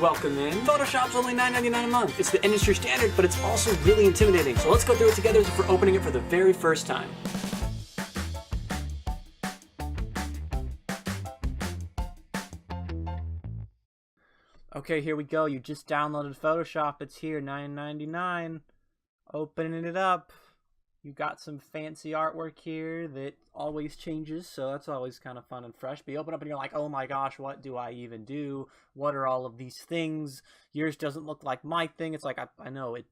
Welcome in. Photoshop's only $9.99 a month. It's the industry standard, but it's also really intimidating. So let's go through it together as if we're opening it for the very first time. Okay, here we go. You just downloaded Photoshop. It's here, $9.99. Opening it up. You got some fancy artwork here that always changes, so that's always kind of fun and fresh. But you open up and you're like, oh my gosh, what do I even do? What are all of these things? Yours doesn't look like my thing. It's like, I know, it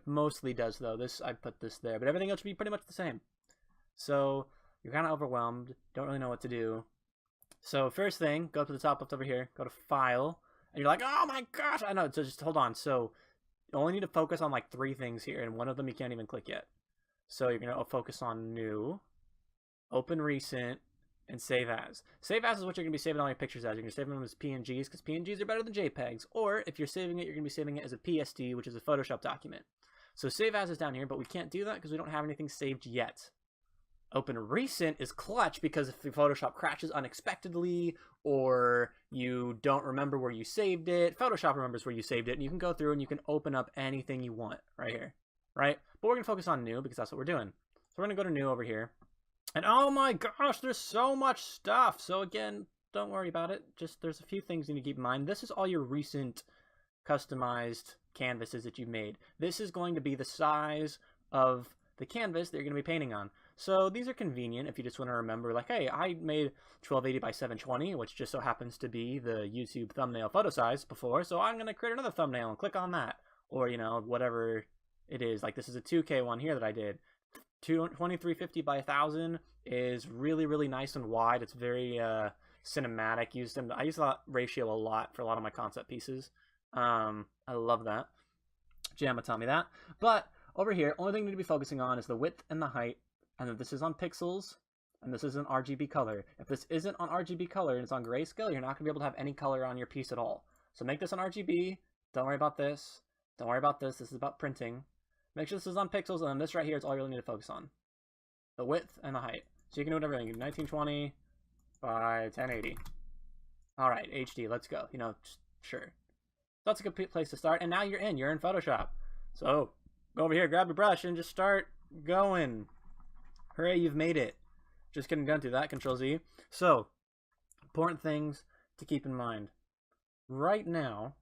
mostly does though. I put this there, but everything else should be pretty much the same. So you're kind of overwhelmed, don't really know what to do. So first thing, go up to the top left over here, go to File, and you're like, oh my gosh, I know, so just hold on. So you only need to focus on like 3 things here, and one of them you can't even click yet. So you're going to focus on New, Open Recent, and Save As. Save As is what you're going to be saving all your pictures as. You're going to save them as PNGs because PNGs are better than JPEGs. Or if you're saving it, you're going to be saving it as a PSD, which is a Photoshop document. So Save As is down here, but we can't do that because we don't have anything saved yet. Open Recent is clutch because if Photoshop crashes unexpectedly or you don't remember where you saved it, Photoshop remembers where you saved it, and you can go through and you can open up anything you want right here. Right? But we're going to focus on New because that's what we're doing. So we're going to go to New over here. And oh my gosh, there's so much stuff. So again, don't worry about it. Just there's a few things you need to keep in mind. This is all your recent customized canvases that you've made. This is going to be the size of the canvas that you're going to be painting on. So these are convenient if you just want to remember, like, hey, I made 1280 by 720, which just so happens to be the YouTube thumbnail photo size before. So I'm going to create another thumbnail and click on that. Or, you know, whatever it is. Like this is a 2K one here that I did. 2350 by 1000 is really, really nice and wide. It's very cinematic. I use that ratio a lot for a lot of my concept pieces. I love that. Jamma taught me that. But over here, only thing you need to be focusing on is the width and the height. And if this is on pixels, and this is an RGB color. If this isn't on RGB color and it's on grayscale, you're not going to be able to have any color on your piece at all. So make this on RGB. Don't worry about this. Don't worry about this. This is about printing. Make sure this is on pixels, and then this right here is all you really need to focus on. The width and the height. So you can do whatever you can. 1920 by 1080. Alright, HD, let's go. You know, sure. So that's a good place to start, and now you're in Photoshop. So, go over here, grab your brush, and just start going. Hooray, you've made it. Just kidding, don't do that, Control-Z. So, important things to keep in mind. Right now,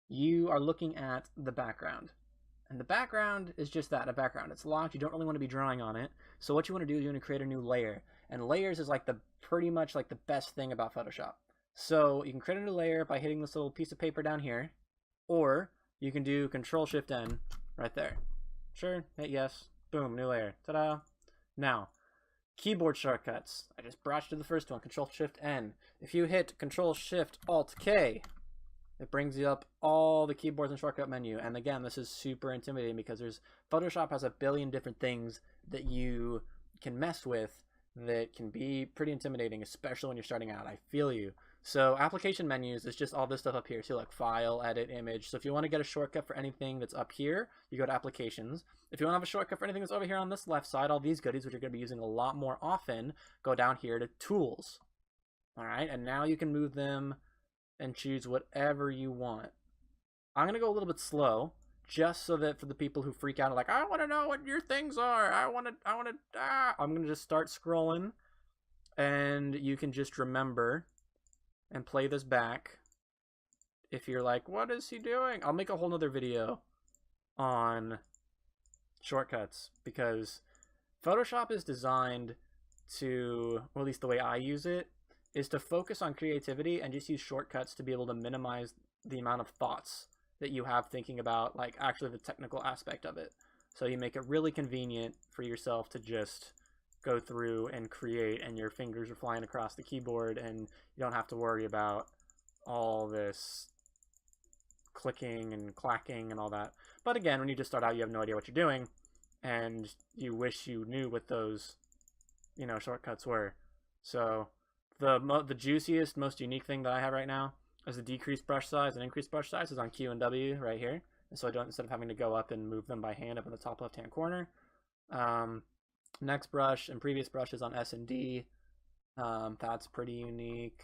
you are looking at the background. And the background is just that, a background. It's locked. You don't really want to be drawing on it. So what you want to do is you want to create a new layer. And layers is like pretty much like the best thing about Photoshop. So you can create a new layer by hitting this little piece of paper down here. Or you can do Control-Shift-N right there. Sure, hit yes. Boom, new layer. Ta-da. Now, keyboard shortcuts. I just brushed to the first one, Control-Shift-N. If you hit Control-Shift-Alt-K, it brings you up all the keyboards and shortcut menu. And again, this is super intimidating because Photoshop has a billion different things that you can mess with that can be pretty intimidating, especially when you're starting out. I feel you. So application menus is just all this stuff up here. So like File, Edit, Image. So if you want to get a shortcut for anything that's up here, you go to Applications. If you want to have a shortcut for anything that's over here on this left side, all these goodies, which you're going to be using a lot more often, go down here to Tools. All right, and now you can move them and choose whatever you want. I'm gonna go a little bit slow, just so that for the people who freak out, like, I want to know what your things are. I'm gonna just start scrolling, and you can just remember and play this back. If you're like, what is he doing? I'll make a whole nother video on shortcuts because Photoshop is designed to, or at least the way I use it, is to focus on creativity and just use shortcuts to be able to minimize the amount of thoughts that you have thinking about, like, actually the technical aspect of it. So you make it really convenient for yourself to just go through and create, and your fingers are flying across the keyboard, and you don't have to worry about all this clicking and clacking and all that. But again, when you just start out, you have no idea what you're doing, and you wish you knew what those, you know, shortcuts were. So the juiciest, most unique thing that I have right now is the decreased brush size and increased brush size is on Q and W right here. And so I don't, instead of having to go up and move them by hand up in the top left-hand corner. Next brush and previous brush is on S and D. That's pretty unique.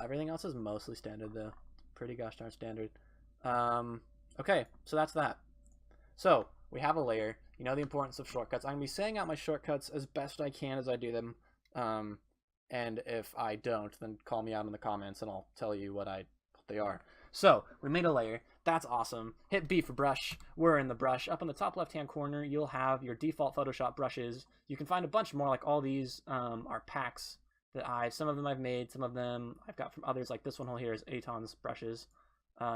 Everything else is mostly standard though. pretty gosh darn standard. Okay, so that's that. So we have a layer. You know the importance of shortcuts. I'm going to be saying out my shortcuts as best I can as I do them. And if I don't, then call me out in the comments and I'll tell you what they are. So we made a layer. That's awesome. Hit B for brush. We're in the brush. Up in the top left-hand corner, you'll have your default Photoshop brushes. You can find a bunch more, like all these are packs that some of them I've made, some of them I've got from others, like this one here is Aton's brushes.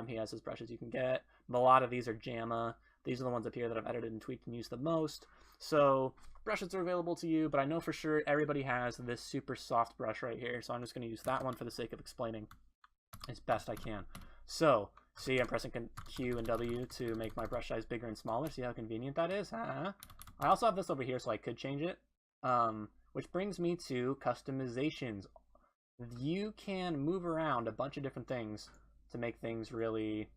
He has his brushes you can get. A lot of these are JAMA. These are the ones up here that I've edited and tweaked and used the most. So brushes are available to you, but I know for sure everybody has this super soft brush right here, so I'm just going to use that one for the sake of explaining as best I can. So, see, I'm pressing Q and W to make my brush size bigger and smaller. See how convenient that is? I also have this over here, so I could change it. Which brings me to customizations. You can move around a bunch of different things to make things really,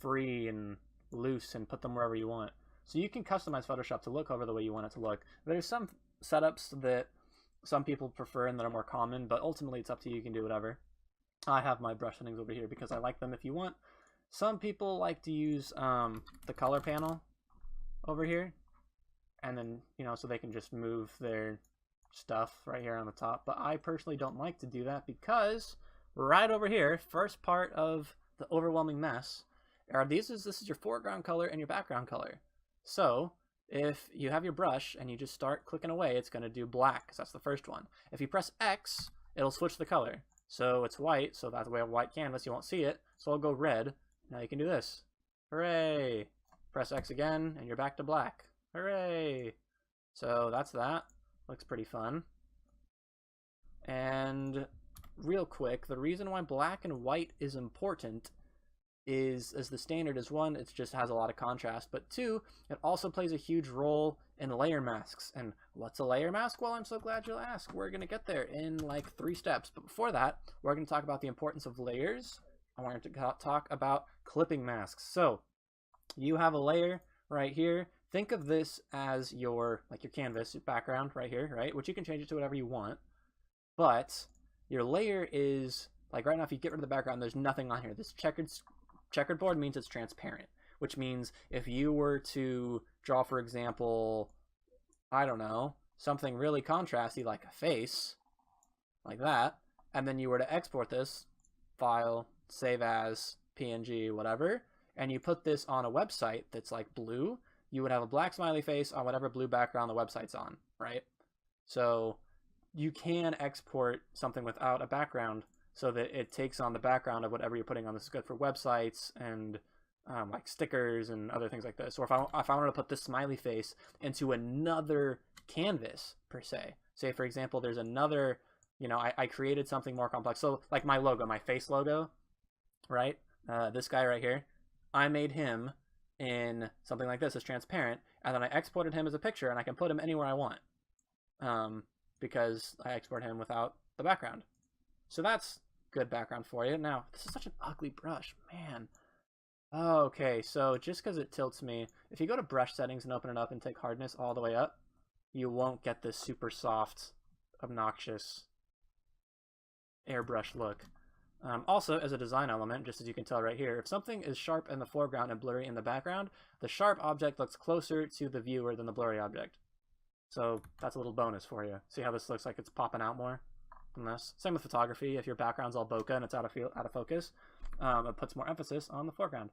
free and loose and put them wherever you want. So you can customize Photoshop to look over the way you want it to look. There's some setups that some people prefer and that are more common, but ultimately it's up to you. You can do whatever. I have my brush settings over here because I like them if you want. Some people like to use the color panel over here, and then, so they can just move their stuff right here on the top. But I personally don't like to do that because right over here, first part of the overwhelming mess, this is your foreground color and your background color. So if you have your brush and you just start clicking away, it's going to do black because that's the first one. If you press X, it'll switch the color. So it's white, so that's the way of white canvas, you won't see it. So I'll go red. Now you can do this. Hooray! Press X again, and you're back to black. Hooray! So that's that. Looks pretty fun. And real quick, the reason why black and white is important is, as the standard is, one, it just has a lot of contrast, but two, it also plays a huge role in layer masks. And what's a layer mask? Well, I'm so glad you'll ask. We're going to get there in like 3 steps. But before that, we're going to talk about the importance of layers. I want to talk about clipping masks. So you have a layer right here. Think of this as your canvas background right here, right? Which you can change it to whatever you want. But your layer is, like right now, if you get rid of the background, there's nothing on here. This checkered board means it's transparent, which means if you were to draw, for example, I don't know, something really contrasty like a face, like that, and then you were to export this file, save as, PNG, whatever, and you put this on a website that's like blue, you would have a black smiley face on whatever blue background the website's on, right? So you can export something without a background so that it takes on the background of whatever you're putting on. This is good for websites and like stickers and other things like this. Or if I wanted to put this smiley face into another canvas, per se. Say, for example, there's another, I created something more complex. So like my logo, my face logo, right? This guy right here, I made him in something like this. It's transparent. And then I exported him as a picture, and I can put him anywhere I want because I export him without the background. So that's good background for you. Now, this is such an ugly brush, man. Okay, so just because it tilts me, if you go to brush settings and open it up and take hardness all the way up, you won't get this super soft, obnoxious airbrush look. Also, as a design element, just as you can tell right here, if something is sharp in the foreground and blurry in the background, the sharp object looks closer to the viewer than the blurry object. So that's a little bonus for you. See how this looks like it's popping out more than this? Same with photography. If your background's all bokeh and it's out of focus, it puts more emphasis on the foreground.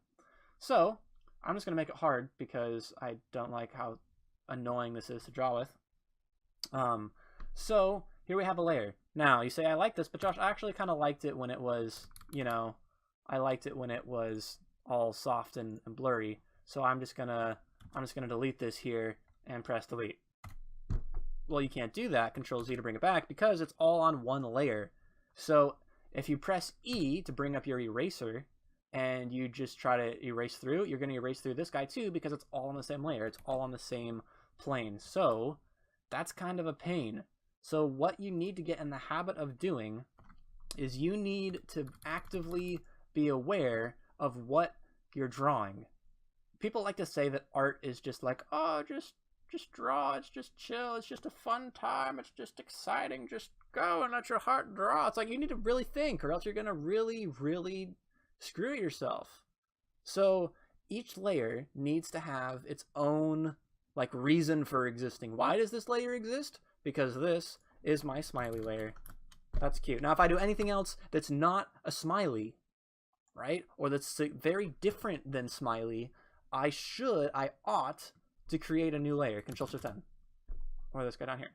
So I'm just going to make it hard because I don't like how annoying this is to draw with. So here we have a layer. Now you say, I like this, but Josh, I actually kind of liked it when it was, I liked it when it was all soft and blurry. So I'm just gonna delete this here and press delete. Well, you can't do that, Control Z to bring it back, because it's all on one layer. So if you press E to bring up your eraser and you just try to erase through, you're going to erase through this guy too because it's all on the same layer. It's all on the same plane. So that's kind of a pain. So what you need to get in the habit of doing is you need to actively be aware of what you're drawing. People like to say that art is just like, oh, just draw, it's just chill, it's just a fun time, it's just exciting, just go and let your heart draw. It's like you need to really think, or else you're gonna really, really screw yourself. So each layer needs to have its own like reason for existing. Why does this layer exist? Because this is my smiley layer. That's cute. Now if I do anything else that's not a smiley, right, or that's very different than smiley, I ought to create a new layer. Control-Shift-N. Or this guy down here.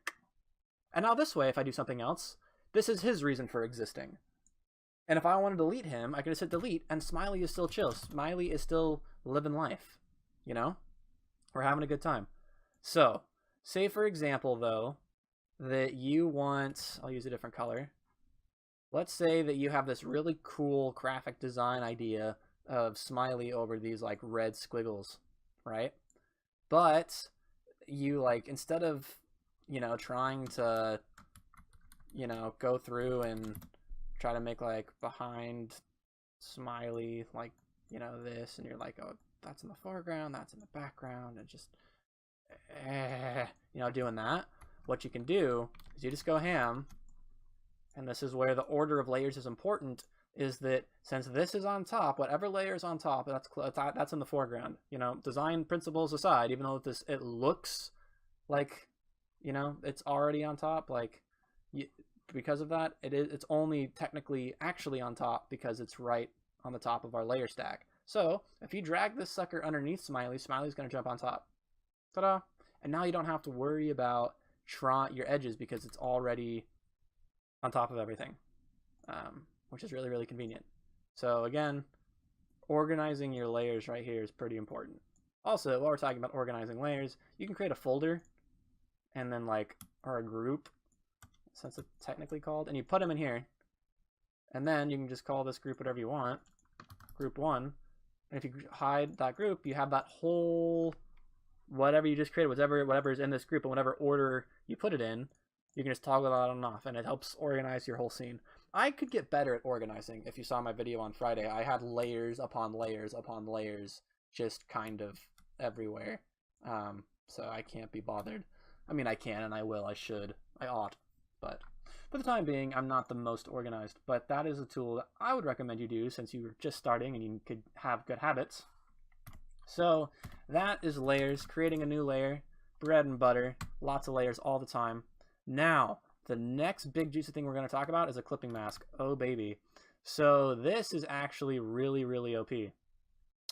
And now this way, if I do something else, this is his reason for existing. And if I want to delete him, I can just hit delete, and Smiley is still chill. Smiley is still living life. You know? We're having a good time. So, say for example, though, that you want... I'll use a different color. Let's say that you have this really cool graphic design idea of Smiley over these, like, red squiggles, right? But you, like, instead of, you know, trying to, you know, go through and try to make, like, behind Smiley, like, you know, this, and you're like, oh, that's in the foreground, that's in the background, and just, you know, doing that. What you can do is you just go ham, and this is where the order of layers is important, is that since this is on top, whatever layer is on top, that's in the foreground. You know, design principles aside, even though it looks like, you know, it's already on top, like, because of that, it's only technically actually on top because it's right on the top of our layer stack. So if you drag this sucker underneath Smiley, Smiley's going to jump on top. Ta-da! And now you don't have to worry about your edges because it's already on top of everything. Which is really, really convenient. So again, organizing your layers right here is pretty important. Also, while we're talking about organizing layers, you can create a folder and then or a group, since it's technically called, and you put them in here. And then you can just call this group whatever you want, group 1. And if you hide that group, you have that whole, whatever you just created, whatever is in this group, in whatever order you put it in, you can just toggle that on and off, and it helps organize your whole scene. I could get better at organizing. If you saw my video on Friday, I had layers upon layers upon layers just kind of everywhere. So I can't be bothered. I mean, I can and I will, I should, I ought. But for the time being, I'm not the most organized. But that is a tool that I would recommend you do since you're just starting and you could have good habits. So that is layers, creating a new layer, bread and butter, lots of layers all the time. Now, the next big juicy thing we're going to talk about is a clipping mask. Oh, baby. So this is actually really, really OP.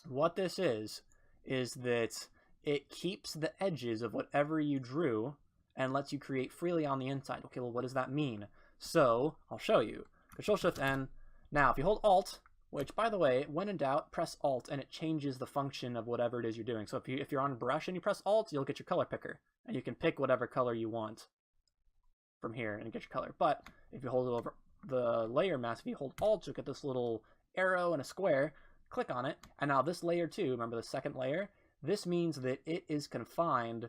What this is that it keeps the edges of whatever you drew and lets you create freely on the inside. Okay, well, what does that mean? So, I'll show you. Control-Shift-N. Now, if you hold Alt, which, by the way, when in doubt, press Alt, and it changes the function of whatever it is you're doing. So if you're on brush and you press Alt, you'll get your color picker, and you can pick whatever color you want from here and get your color. But if you hold it over the layer mask, if you hold Alt, you'll get this little arrow and a square. Click on it, and now this layer 2, remember the second layer, this means that it is confined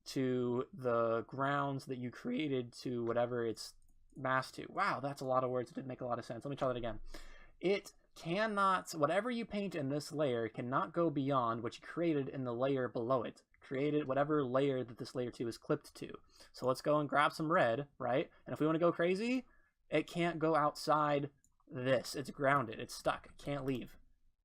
to the grounds that you created to whatever it's masked to. Wow, that's a lot of words. It didn't make a lot of sense. Let me try that again. It cannot, whatever you paint in this layer cannot go beyond what you created in the layer below it. Created whatever layer that this layer 2 is clipped to. So let's go and grab some red, right? And if we want to go crazy, it can't go outside this. It's grounded. It's stuck. It can't leave.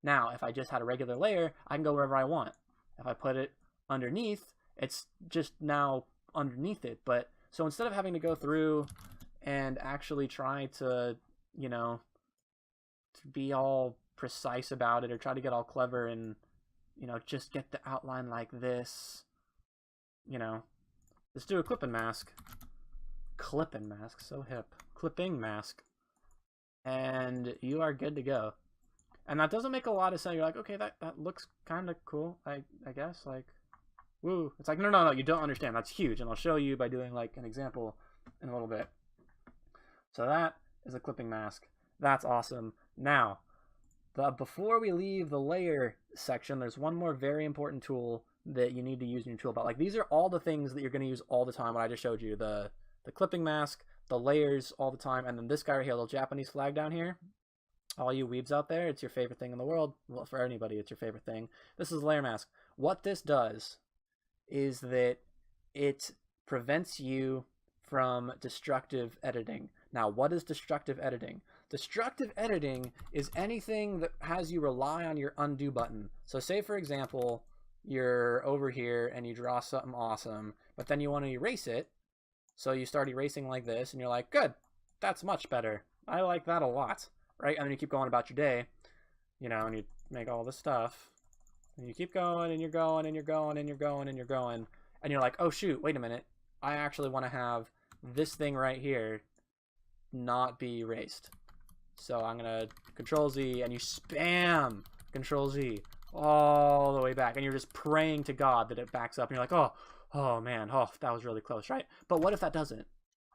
Now, if I just had a regular layer, I can go wherever I want. If I put it underneath, it's just now underneath it. But so instead of having to go through and actually try to, you know, to be all precise about it or try to get all clever and, you know, just get the outline like this, you know, let's do a clipping mask. Clipping mask, so hip. Clipping mask. And you are good to go. And that doesn't make a lot of sense. You're like, okay, that looks kind of cool, I guess, like, woo. It's like, no, you don't understand. That's huge. And I'll show you by doing, like, an example in a little bit. So that is a clipping mask. That's awesome. Now, before we leave the layer section, there's one more very important tool that you need to use in your tool belt. Like, these are all the things that you're going to use all the time, what I just showed you. The clipping mask, the layers all the time, and then this guy right here, the little Japanese flag down here. All you weebs out there, it's your favorite thing in the world. Well, for anybody, it's your favorite thing. This is layer mask. What this does is that it prevents you from destructive editing. Now, what is destructive editing? Destructive editing is anything that has you rely on your undo button. So say, for example, you're over here and you draw something awesome, but then you want to erase it. So you start erasing like this, and you're like, good, that's much better. I like that a lot, right? And then you keep going about your day, you know, and you make all this stuff, and you keep going, and you're going, and you're going, and you're going, and you're going, and you're like, oh shoot, wait a minute, I actually want to have this thing right here not be erased. So I'm gonna Control Z, and you spam Control Z all the way back, and you're just praying to God that it backs up, and you're like, oh man, oh, that was really close, right? But what if that doesn't?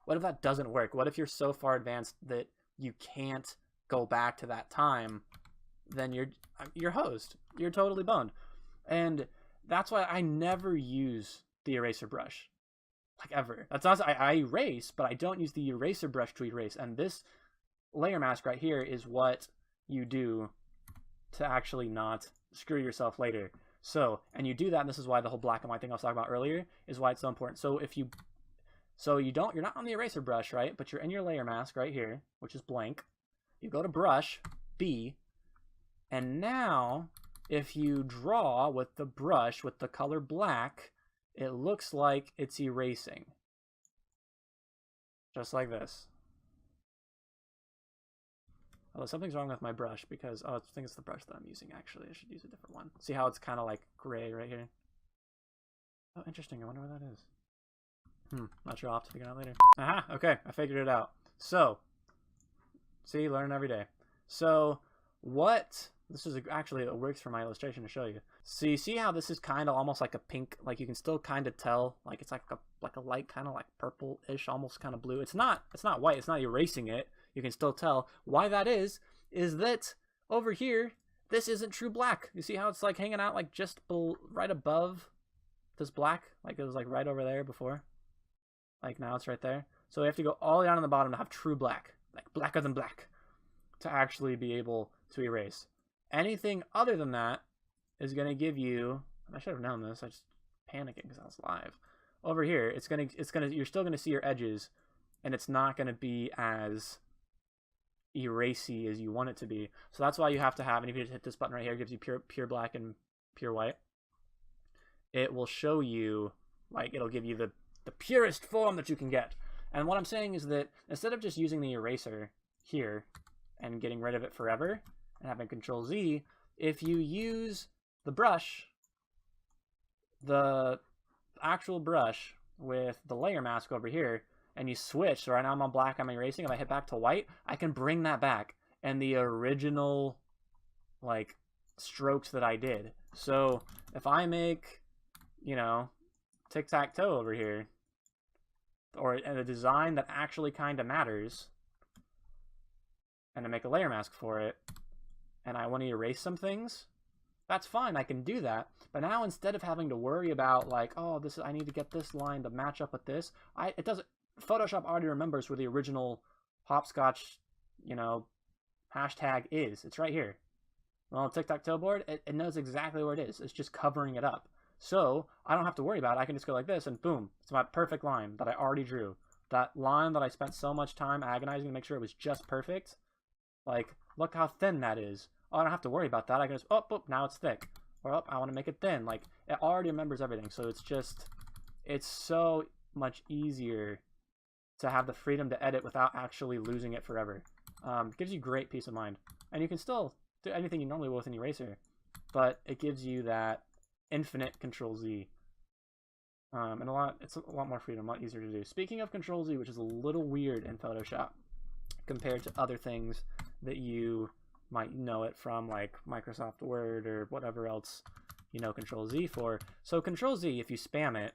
What if that doesn't work? What if you're so far advanced that you can't go back to that time? Then you're hosed. You're totally boned. And that's why I never use the eraser brush, like ever. That's not, I erase, but I don't use the eraser brush to erase. And this layer mask right here is what you do to actually not screw yourself later. So, and you do that, and this is why the whole black and white thing I was talking about earlier is why it's so important. So you're not on the eraser brush, right? But you're in your layer mask right here, which is blank. You go to brush, B, and now if you draw with the brush with the color black, it looks like it's erasing. Just like this. Although something's wrong with my brush because, I think it's the brush that I'm using actually. I should use a different one. See how it's kind of like gray right here? Oh, interesting. I wonder what that is. Not sure. I'll have to figure it out later. Aha! Okay, I figured it out. So, see, learn every day. So, this is actually, it works for my illustration to show you. So you see how this is kind of almost like a pink, like you can still kind of tell, like it's like a light kind of like purple-ish, almost kind of blue. It's not white, it's not erasing it. You can still tell. Why that is that over here, this isn't true black. You see how it's like hanging out like just right above this black? Like it was like right over there before. Like now it's right there. So we have to go all the way down to the bottom to have true black, like blacker than black, to actually be able to erase. Anything other than that is going to give you, I should have known this, I just panicking because I was live. Over here, you're still going to see your edges, and it's not going to be as erasy as you want it to be. So that's why you have to have, and if you just hit this button right here, it gives you pure black and pure white. It will show you, like, it'll give you the purest form that you can get. And what I'm saying is that instead of just using the eraser here and getting rid of it forever and having Control Z, if you use the brush, the actual brush with the layer mask over here, and you switch, so right now I'm on black, I'm erasing, if I hit back to white, I can bring that back and the original like strokes that I did. So if I make, you know, tic-tac-toe over here, or a design that actually kind of matters, and I make a layer mask for it, and I want to erase some things, that's fine, I can do that. But now instead of having to worry about like, oh, I need to get this line to match up with this, it doesn't. Photoshop already remembers where the original hopscotch, you know, hashtag is. It's right here. Well, tic-tac-toe board, it knows exactly where it is. It's just covering it up. So I don't have to worry about it. I can just go like this, and boom, it's my perfect line that I already drew. That line that I spent so much time agonizing to make sure it was just perfect. Like, look how thin that is. Oh, I don't have to worry about that. I can just, oh, now it's thick. Or, oh, I want to make it thin. Like, it already remembers everything. So it's so much easier to have the freedom to edit without actually losing it forever. Gives you great peace of mind. And you can still do anything you normally will with an eraser, but it gives you that infinite Control Z. And it's a lot more freedom, a lot easier to do. Speaking of Control Z, which is a little weird in Photoshop compared to other things that you might know it from, like Microsoft Word or whatever else you know Control Z for. So Control Z, if you spam it,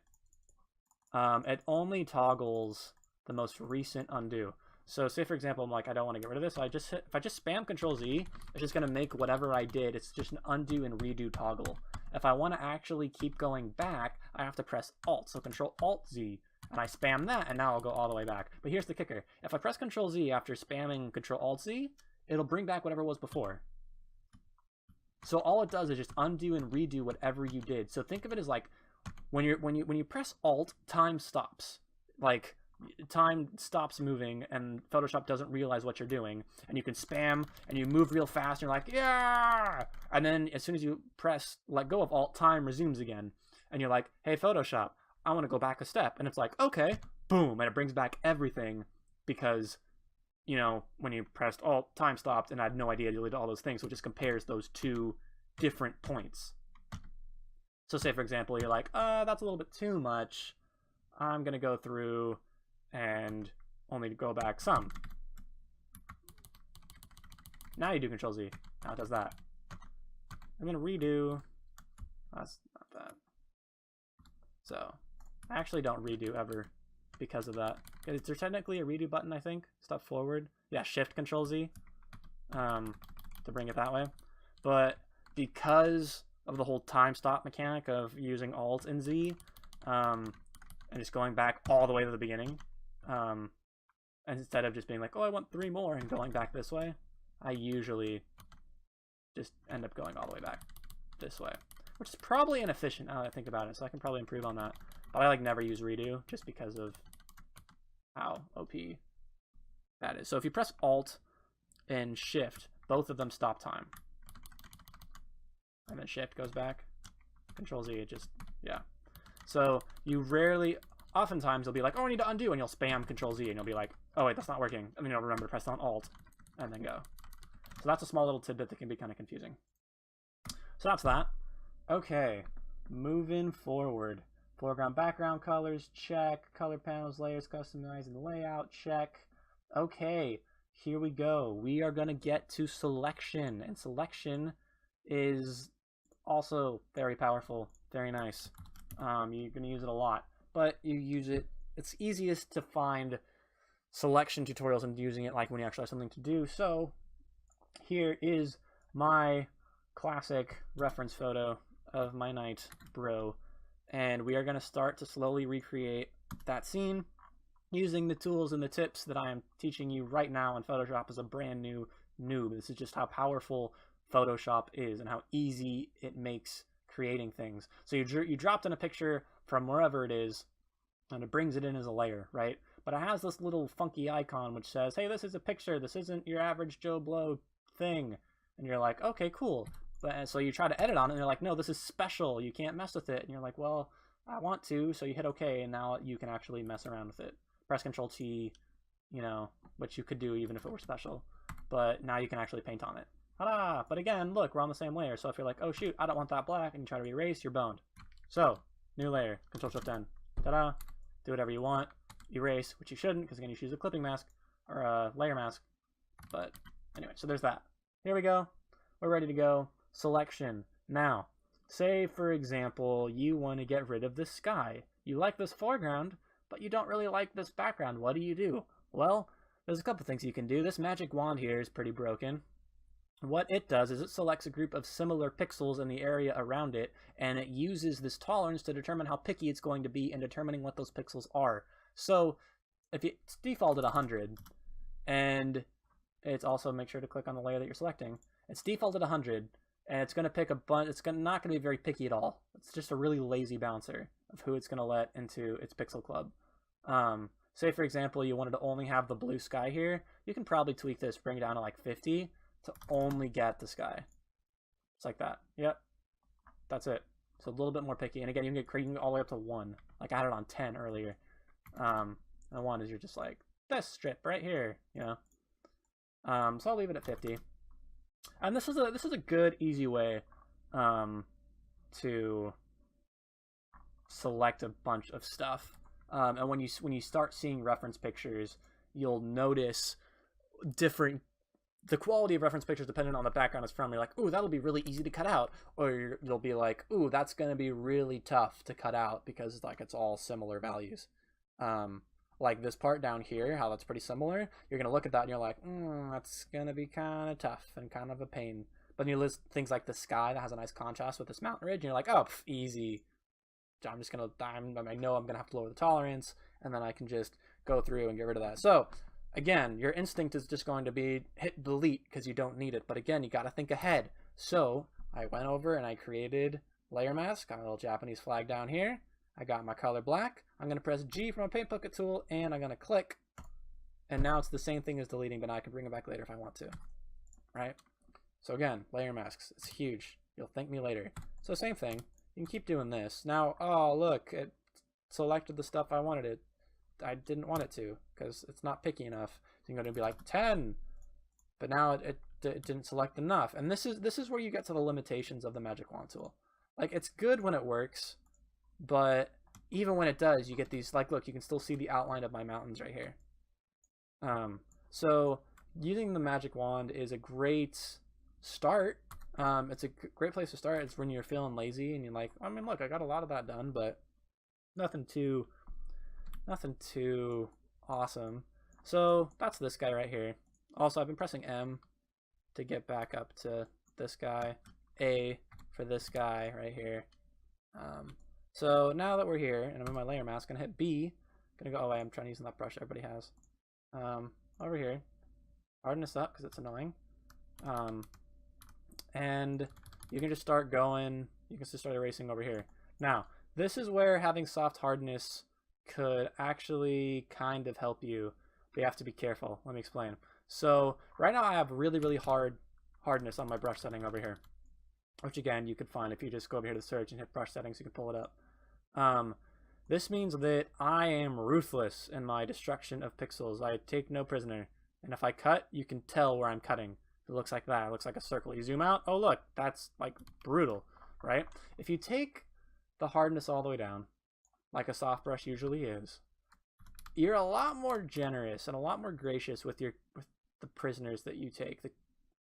it only toggles the most recent undo. So say for example, I'm like, I don't want to get rid of this, so if I just spam Control Z, it's just going to make whatever I did, it's just an undo and redo toggle. If I want to actually keep going back, I have to press Alt, so Control Alt Z, and I spam that, and now I'll go all the way back. But here's the kicker. If I press Control Z after spamming Control Alt Z, it'll bring back whatever was before. So all it does is just undo and redo whatever you did. So think of it as like when you press Alt, time stops. Like time stops moving and Photoshop doesn't realize what you're doing, and you can spam and you move real fast and you're like, yeah, and then as soon as you press let go of Alt, time resumes again, and you're like, hey Photoshop, I want to go back a step, and it's like, okay, boom, and it brings back everything because, you know, when you pressed Alt, time stopped, and I had no idea you did all those things, so it just compares those two different points. So say for example you're like, that's a little bit too much, I'm gonna go through and only go back some. Now you do Control Z. Now it does that. I'm gonna redo. That's not that. So I actually don't redo ever because of that. Is there technically a redo button? I think step forward. Yeah, Shift Control Z to bring it that way. But because of the whole time stop mechanic of using Alt and Z, and just going back all the way to the beginning. And instead of just being like, oh, I want 3 more and going back this way, I usually just end up going all the way back this way, which is probably inefficient now that I think about it, so I can probably improve on that. But I like never use redo just because of how OP that is. So if you press Alt and Shift, both of them stop time. And then Shift goes back. Control Z, it just, yeah. So you rarely, oftentimes you'll be like, oh, I need to undo, and you'll spam Control Z, and you'll be like, oh wait, that's not working. And then you'll remember to press down Alt, and then go. So that's a small little tidbit that can be kind of confusing. So that's that. Okay, moving forward. Foreground, background colors, check. Color panels, layers, customizing the layout, check. Okay, here we go. We are going to get to selection, and selection is also very powerful, very nice. You're going to use it a lot, but you use it, it's easiest to find selection tutorials and using it like when you actually have something to do. So here is my classic reference photo of my night bro, and we are going to start to slowly recreate that scene using the tools and the tips that I am teaching you right now in Photoshop as a brand new noob. This is just how powerful Photoshop is and how easy it makes creating things. So you dropped in a picture from wherever it is, and it brings it in as a layer, right? But it has this little funky icon which says, hey, this is a picture, this isn't your average Joe Blow thing. And you're like, okay, cool. But so you try to edit on it, and they're like, no, this is special, you can't mess with it. And you're like, well, I want to, so you hit OK, and now you can actually mess around with it. Press Control T, you know, which you could do even if it were special. But now you can actually paint on it. Ta-da! But again, look, we're on the same layer, so if you're like, oh shoot, I don't want that black, and you try to erase, you're boned. So, new layer, Control Shift N. Ta-da! Do whatever you want. Erase, which you shouldn't, because again, you choose a clipping mask, or a layer mask. But anyway, so there's that. Here we go. We're ready to go. Selection. Now, say for example, you want to get rid of the sky. You like this foreground, but you don't really like this background. What do? Well, there's a couple things you can do. This magic wand here is pretty broken. What it does is it selects a group of similar pixels in the area around it, and it uses this tolerance to determine how picky it's going to be in determining what those pixels are. So if it's defaulted 100, and it's also, make sure to click on the layer that you're selecting, it's defaulted 100, and it's going to pick a bunch, it's not going to be very picky at all. It's just a really lazy bouncer of who it's going to let into its pixel club. Say for example you wanted to only have the blue sky here, you can probably tweak this, bring it down to like 50, to only get the sky. It's like that. Yep. That's it. So a little bit more picky. And again, you can get cranking all the way up to 1. Like I had it on 10 earlier. And 1 is you're just like, this strip right here, you know. So I'll leave it at 50. And this is a good, easy way to select a bunch of stuff. And when you start seeing reference pictures, you'll notice the quality of reference pictures depending on the background it's from. You're like, ooh, that'll be really easy to cut out. Or you'll be like, ooh, that's going to be really tough to cut out because like it's all similar values. Like this part down here, how that's pretty similar. You're going to look at that and you're like, that's going to be kind of tough and kind of a pain. But then you list things like the sky that has a nice contrast with this mountain ridge, and you're like, oh, easy. I'm just going to, I know I'm going to have to lower the tolerance, and then I can just go through and get rid of that. So again, your instinct is just going to be hit delete because you don't need it. But again, you got to think ahead. So I went over and I created layer mask, got a little Japanese flag down here. I got my color black. I'm going to press G from my paint bucket tool, and I'm going to click. And now it's the same thing as deleting, but I can bring it back later if I want to, right? So again, layer masks, it's huge. You'll thank me later. So same thing. You can keep doing this. Now, oh, look, it selected the stuff I wanted it. I didn't want it to because it's not picky enough. So you're going to be like 10, but now it didn't select enough. And this is where you get to the limitations of the magic wand tool. Like, it's good when it works, but even when it does, you get these, like, look, you can still see the outline of my mountains right here. So using the magic wand is a great start. It's a great place to start. It's when you're feeling lazy and you're like, I mean, look, I got a lot of that done, but nothing too awesome. So that's this guy right here. Also, I've been pressing M to get back up to this guy, A for this guy right here. So now that we're here and I'm in my layer mask, I'm gonna hit B. Gonna go, oh wait, I'm trying to use that brush everybody has. Over here, hardness up because it's annoying. And you can just start going, you can just start erasing over here. Now, this is where having soft hardness could actually kind of help you, but you have to be careful. Let me explain. So right now I have really hard hardness on my brush setting over here, which again you could find if you just go over here to search and hit brush settings. You can pull it up. This means that I am ruthless in my destruction of pixels. I take no prisoner, and if I cut, you can tell where I'm cutting. It looks like that. It looks like a circle. You zoom out, oh look, that's like brutal, right? If you take the hardness all the way down, like a soft brush usually is, you're a lot more generous and a lot more gracious with the prisoners that you take, the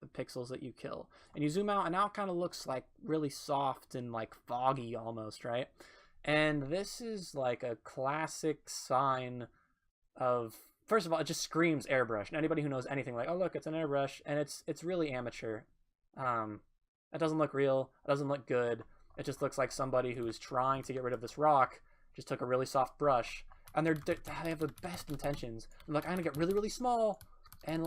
pixels that you kill. And you zoom out, and now it kind of looks like really soft and like foggy almost, right? And this is like a classic sign of, first of all, it just screams airbrush. And anybody who knows anything, like, oh look, it's an airbrush, and it's really amateur. It doesn't look real. It doesn't look good. It just looks like somebody who is trying to get rid of this rock just took a really soft brush, and they have the best intentions. They're like, I'm gonna get really small, and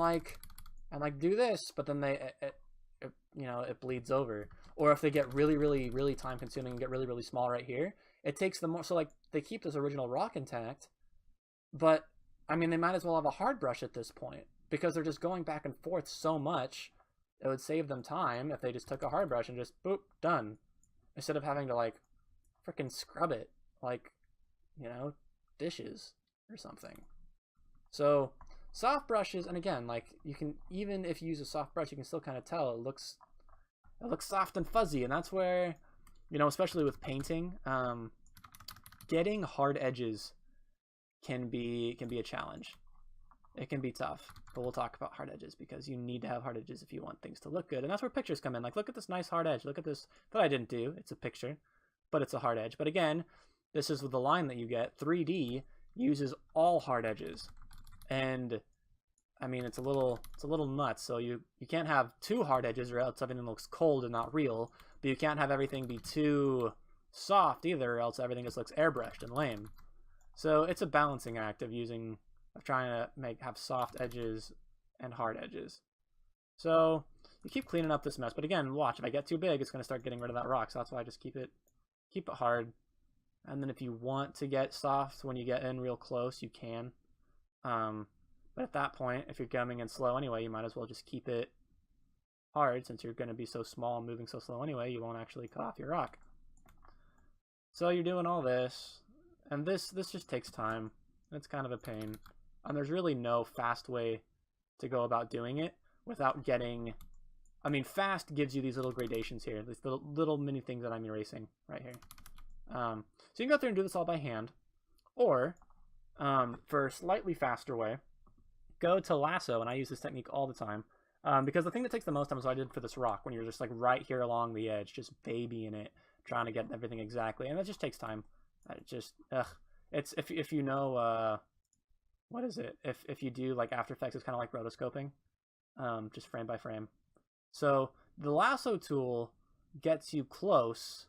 do this, but then it bleeds over. Or if they get really time consuming and get really small right here, it takes them more. So like they keep this original rock intact, but I mean they might as well have a hard brush at this point because they're just going back and forth so much. It would save them time if they just took a hard brush and just boop, done, instead of having to like freaking scrub it like, you know, dishes or something. So soft brushes, and again, like you can, even if you use a soft brush, you can still kind of tell it looks soft and fuzzy. And that's where, you know, especially with painting, getting hard edges can be a challenge. It can be tough, but we'll talk about hard edges because you need to have hard edges if you want things to look good. And that's where pictures come in. Like, look at this nice hard edge. Look at this that I didn't do. It's a picture, but it's a hard edge. But again, this is with the line that you get. 3D uses all hard edges. And I mean, it's a little nuts. So you can't have too hard edges or else everything looks cold and not real. But you can't have everything be too soft either, or else everything just looks airbrushed and lame. So it's a balancing act of trying to have soft edges and hard edges. So you keep cleaning up this mess. But again, watch, if I get too big, it's going to start getting rid of that rock. So that's why I just keep it hard. And then if you want to get soft when you get in real close, you can. But at that point, if you're coming in slow anyway, you might as well just keep it hard, since you're going to be so small and moving so slow anyway, you won't actually cut off your rock. So you're doing all this, and this just takes time. It's kind of a pain. And there's really no fast way to go about doing it without getting... I mean, fast gives you these little gradations here, these little mini things that I'm erasing right here. So you can go through and do this all by hand. Or, for a slightly faster way, go to lasso, and I use this technique all the time. Because the thing that takes the most time is what I did for this rock, when you're just like right here along the edge, just babying it, trying to get everything exactly, and that just takes time. It just, it's, if you know, what is it? If you do like After Effects, it's kind of like rotoscoping, just frame by frame. So the lasso tool gets you close.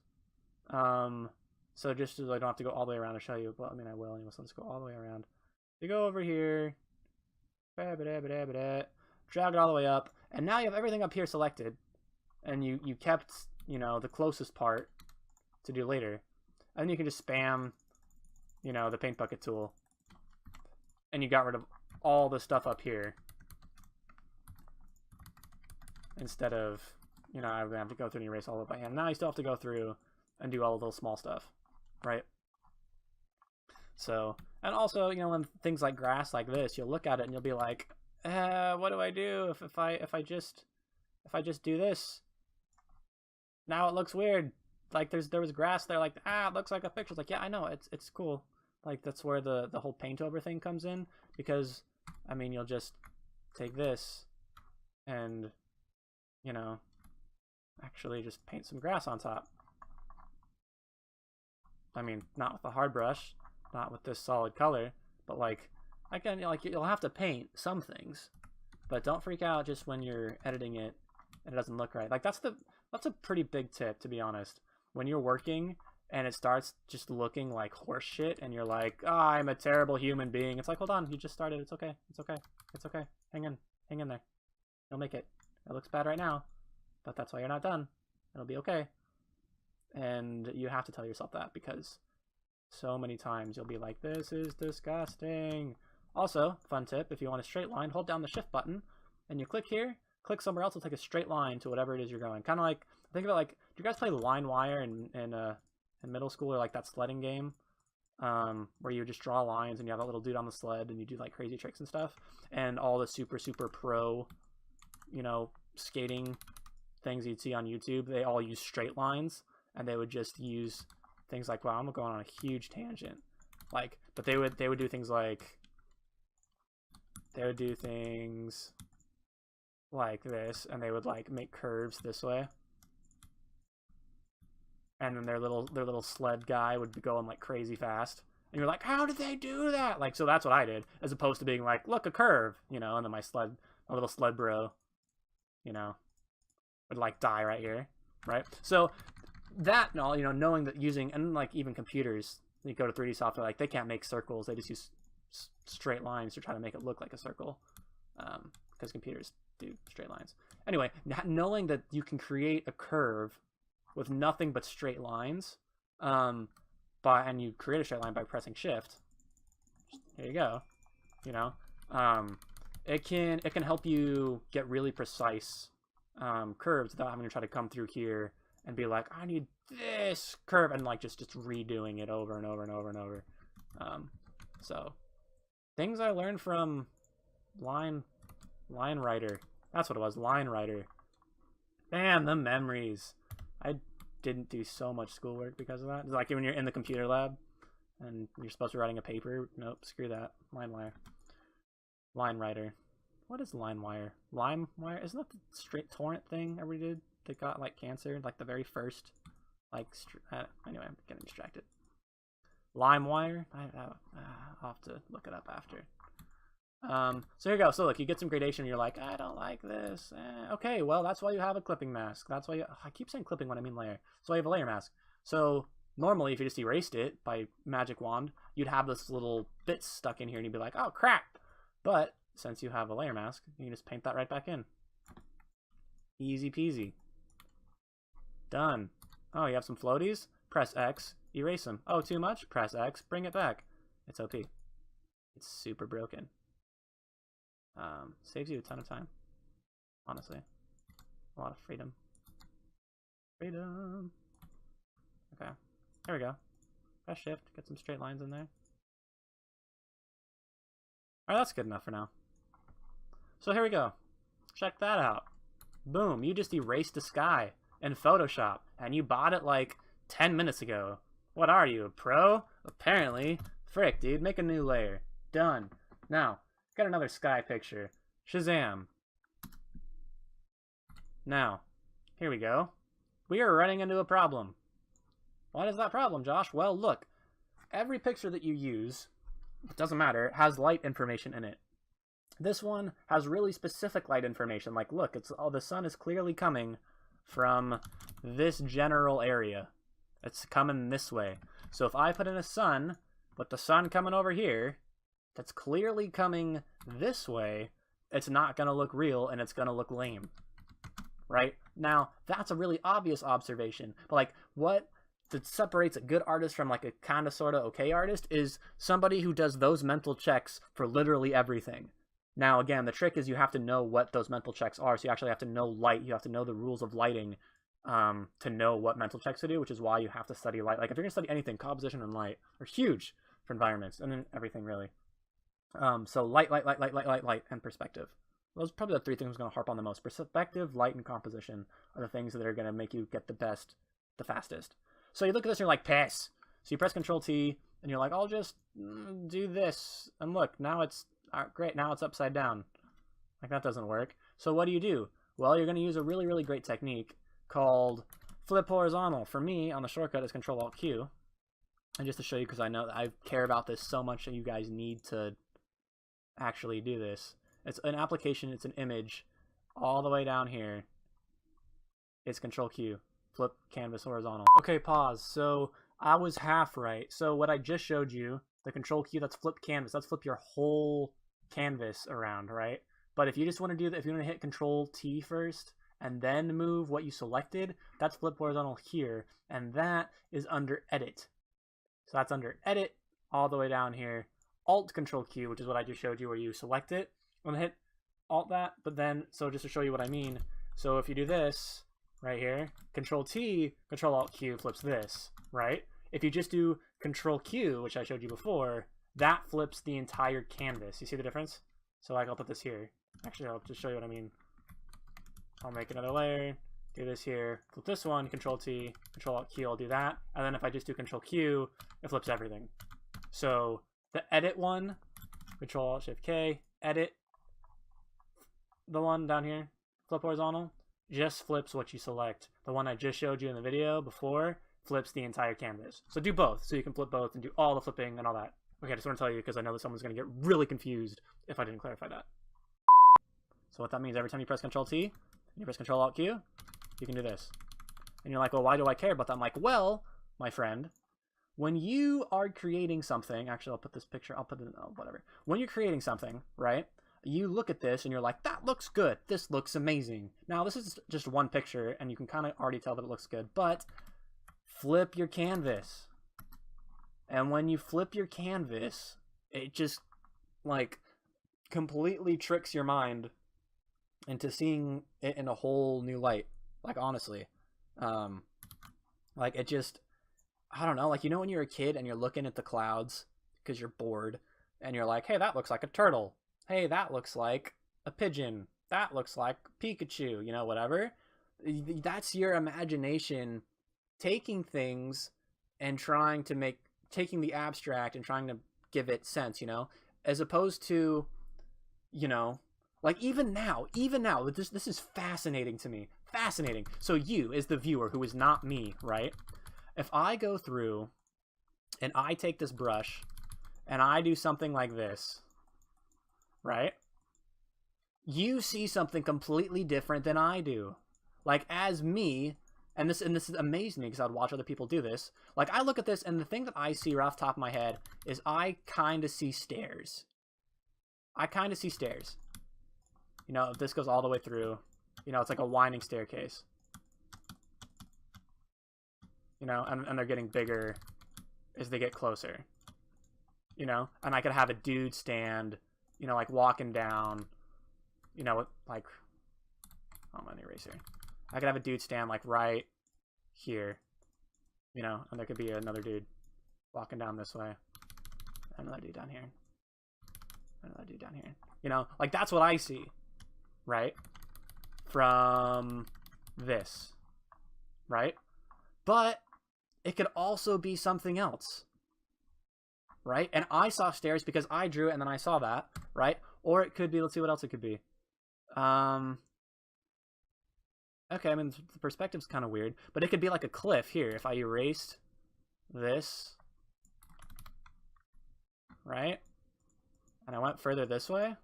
So just so I don't have to go all the way around to show you, but I mean I will anyway, so let's go all the way around. You go over here, drag it all the way up, and now you have everything up here selected, and you kept, you know, the closest part to do later. And you can just spam you know, the paint bucket tool, and you got rid of all the stuff up here, instead of, you know, I would have to go through and erase all of it by hand. Now you still have to go through and do all of those small stuff, right? So, and also, you know, when things like grass like this, you'll look at it and you'll be like, what do I do if I just do this? Now it looks weird. Like there was grass there, like, it looks like a picture. It's like, yeah, I know, it's cool. Like that's where the whole paint over thing comes in, because I mean, you'll just take this and, you know, actually just paint some grass on top. I mean, not with a hard brush, not with this solid color, but like, again, like you'll have to paint some things, but don't freak out just when you're editing it and it doesn't look right. Like that's a pretty big tip, to be honest. When you're working and it starts just looking like horse shit and you're like, oh, I'm a terrible human being. It's like, hold on, you just started. It's okay. It's okay. It's okay. Hang in there. You'll make it. It looks bad right now, but that's why you're not done. It'll be okay. And you have to tell yourself that, because so many times you'll be like, this is disgusting. Also, fun tip, if you want a straight line, hold down the shift button and you click here, click somewhere else, it'll take a straight line to whatever it is you're going. Kind of like, think of it like, do you guys play Line Wire in middle school, or like that sledding game? Where you just draw lines and you have that little dude on the sled and you do like crazy tricks and stuff. And all the super pro, you know, skating things you'd see on YouTube, they all use straight lines, and they would just use things like, wow, I'm going on a huge tangent. Like, but they would do things like, this, and they would like make curves this way. And then their little sled guy would be going like crazy fast. And you're like, how did they do that? Like, so that's what I did, as opposed to being like, look, a curve, you know, and then my little sled bro, you know, would like die right here, right? So that, you know, knowing that using, and like even computers, you go to 3D software, like they can't make circles, they just use straight lines to try to make it look like a circle, because computers do straight lines. Anyway, knowing that you can create a curve with nothing but straight lines, and you create a straight line by pressing shift. Here you go. You know, it can help you get really precise curves without having to try to come through here and be like, I need this curve, and like just redoing it over and over and over and over. So things I learned from Line Writer. That's what it was, Line Writer. Man, the memories. I didn't do so much schoolwork because of that. It's like when you're in the computer lab and you're supposed to be writing a paper. Nope, screw that. Line Writer. What is LimeWire? LimeWire? Isn't that the straight torrent thing everybody did that got like cancer? Like the very first, like, anyway, I'm getting distracted. LimeWire? I'll have to look it up after. So here you go. So look, you get some gradation and you're like, I don't like this. Okay, well, that's why you have a clipping mask. That's why I keep saying clipping when I mean layer. That's why you have a layer mask. So normally if you just erased it by magic wand, you'd have this little bit stuck in here and you'd be like, oh crap. But since you have a layer mask, you can just paint that right back in. Easy peasy. Done. Oh, you have some floaties? Press X, erase them. Oh, too much? Press X, bring it back. It's OP. It's super broken. Saves you a ton of time. Honestly. A lot of freedom. Freedom. Okay. There we go. Press shift, get some straight lines in there. Alright, that's good enough for now. So here we go. Check that out. Boom, you just erased the sky in Photoshop, and you bought it like 10 minutes ago. What are you, a pro? Apparently. Frick, dude, make a new layer. Done. Now, got another sky picture. Shazam. Now, here we go. We are running into a problem. What is that problem, Josh? Well, look. Every picture that you use, it doesn't matter, it has light information in it. This one has really specific light information. Like, look, the sun is clearly coming from this general area. It's coming this way. So if I put in a sun, with the sun coming over here, that's clearly coming this way, it's not going to look real and it's going to look lame. Right? Now, that's a really obvious observation. But, like, what that separates a good artist from like a kind of sort of okay artist is somebody who does those mental checks for literally everything. Now, again, the trick is you have to know what those mental checks are. So you actually have to know light. You have to know the rules of lighting to know what mental checks to do, which is why you have to study light. Like if you're going to study anything, composition and light are huge for environments and then everything really. So light, and perspective. Those are probably the three things I'm going to harp on the most. Perspective, light, and composition are the things that are going to make you get the best, the fastest. So you look at this and you're like, pass. So you press Control-T and you're like, I'll just do this. And look, now it's great. Now it's upside down. Like that doesn't work. So what do? Well, you're going to use a really, really great technique called flip horizontal. For me, on the shortcut, it's Control-Alt-Q. And just to show you, because I know I care about this so much that you guys need to actually do this. It's an application, it's an image, all the way down here. It's Control-Q. Flip canvas horizontal. Okay, pause. So I was half right. So what I just showed you, the Control-Q, that's flip canvas. That's flip your whole canvas around, right? But if you just want to do that, if you want to hit Control-T first, and then move what you selected, that's flip horizontal here, and that is under Edit. So that's under Edit, all the way down here. Alt-Control-Q, which is what I just showed you, where you select it. I'm going to hit Alt that, but then, so just to show you what I mean, so if you do this, right here, Control-T, Control-Alt-Q flips this, right? If you just do Control-Q, which I showed you before, that flips the entire canvas. You see the difference? So like, I'll put this here. Actually, I'll just show you what I mean. I'll make another layer, do this here, flip this one, Control-T, Control-Alt-Q, I'll do that. And then if I just do Control-Q, it flips everything. So the Edit one, Control-Alt-Shift-K, Edit, the one down here, flip horizontal, just flips what you select. The one I just showed you in the video before flips the entire canvas. So do both, so you can flip both and do all the flipping and all that. Okay, I just want to tell you because I know that someone's going to get really confused if I didn't clarify that. So what that means, every time you press Control-T, and you press Control-Alt-Q, you can do this. And you're like, well, why do I care about that? I'm like, well, my friend, when you are creating something, actually, I'll put this picture, I'll put it, oh, whatever. When you're creating something, right, you look at this and you're like, that looks good. This looks amazing. Now, this is just one picture, and you can kind of already tell that it looks good, but flip your canvas. And when you flip your canvas, it just, like, completely tricks your mind into seeing it in a whole new light. Like, honestly. Like, it just, I don't know, like, you know when you're a kid and you're looking at the clouds because you're bored, and you're like, hey, that looks like a turtle. Hey, that looks like a pigeon. That looks like Pikachu, you know, whatever. That's your imagination taking things and trying to taking the abstract and trying to give it sense, you know, as opposed to, you know, like even now, this is fascinating to me. Fascinating. So you, as the viewer, who is not me, right? If I go through and I take this brush and I do something like this, right? You see something completely different than I do. Like, as me, and this amazed me because I'd watch other people do this. Like, I look at this, and the thing that I see right off the top of my head is I kind of see stairs. I kind of see stairs. You know, if this goes all the way through, you know, it's like a winding staircase. You know, and they're getting bigger as they get closer. You know, and I could have a dude stand, you know, like walking down, you know, like, oh, I'm gonna erase here. I could have a dude stand like right here, you know, and there could be another dude walking down this way, another dude down here, another dude down here. You know, like that's what I see, right? From this, right? But it could also be something else, right? And I saw stairs because I drew it and then I saw that, right? Or it could be, let's see what else it could be. Okay, I mean, the perspective's kind of weird, but it could be like a cliff here. If I erased this, right? And I went further this way,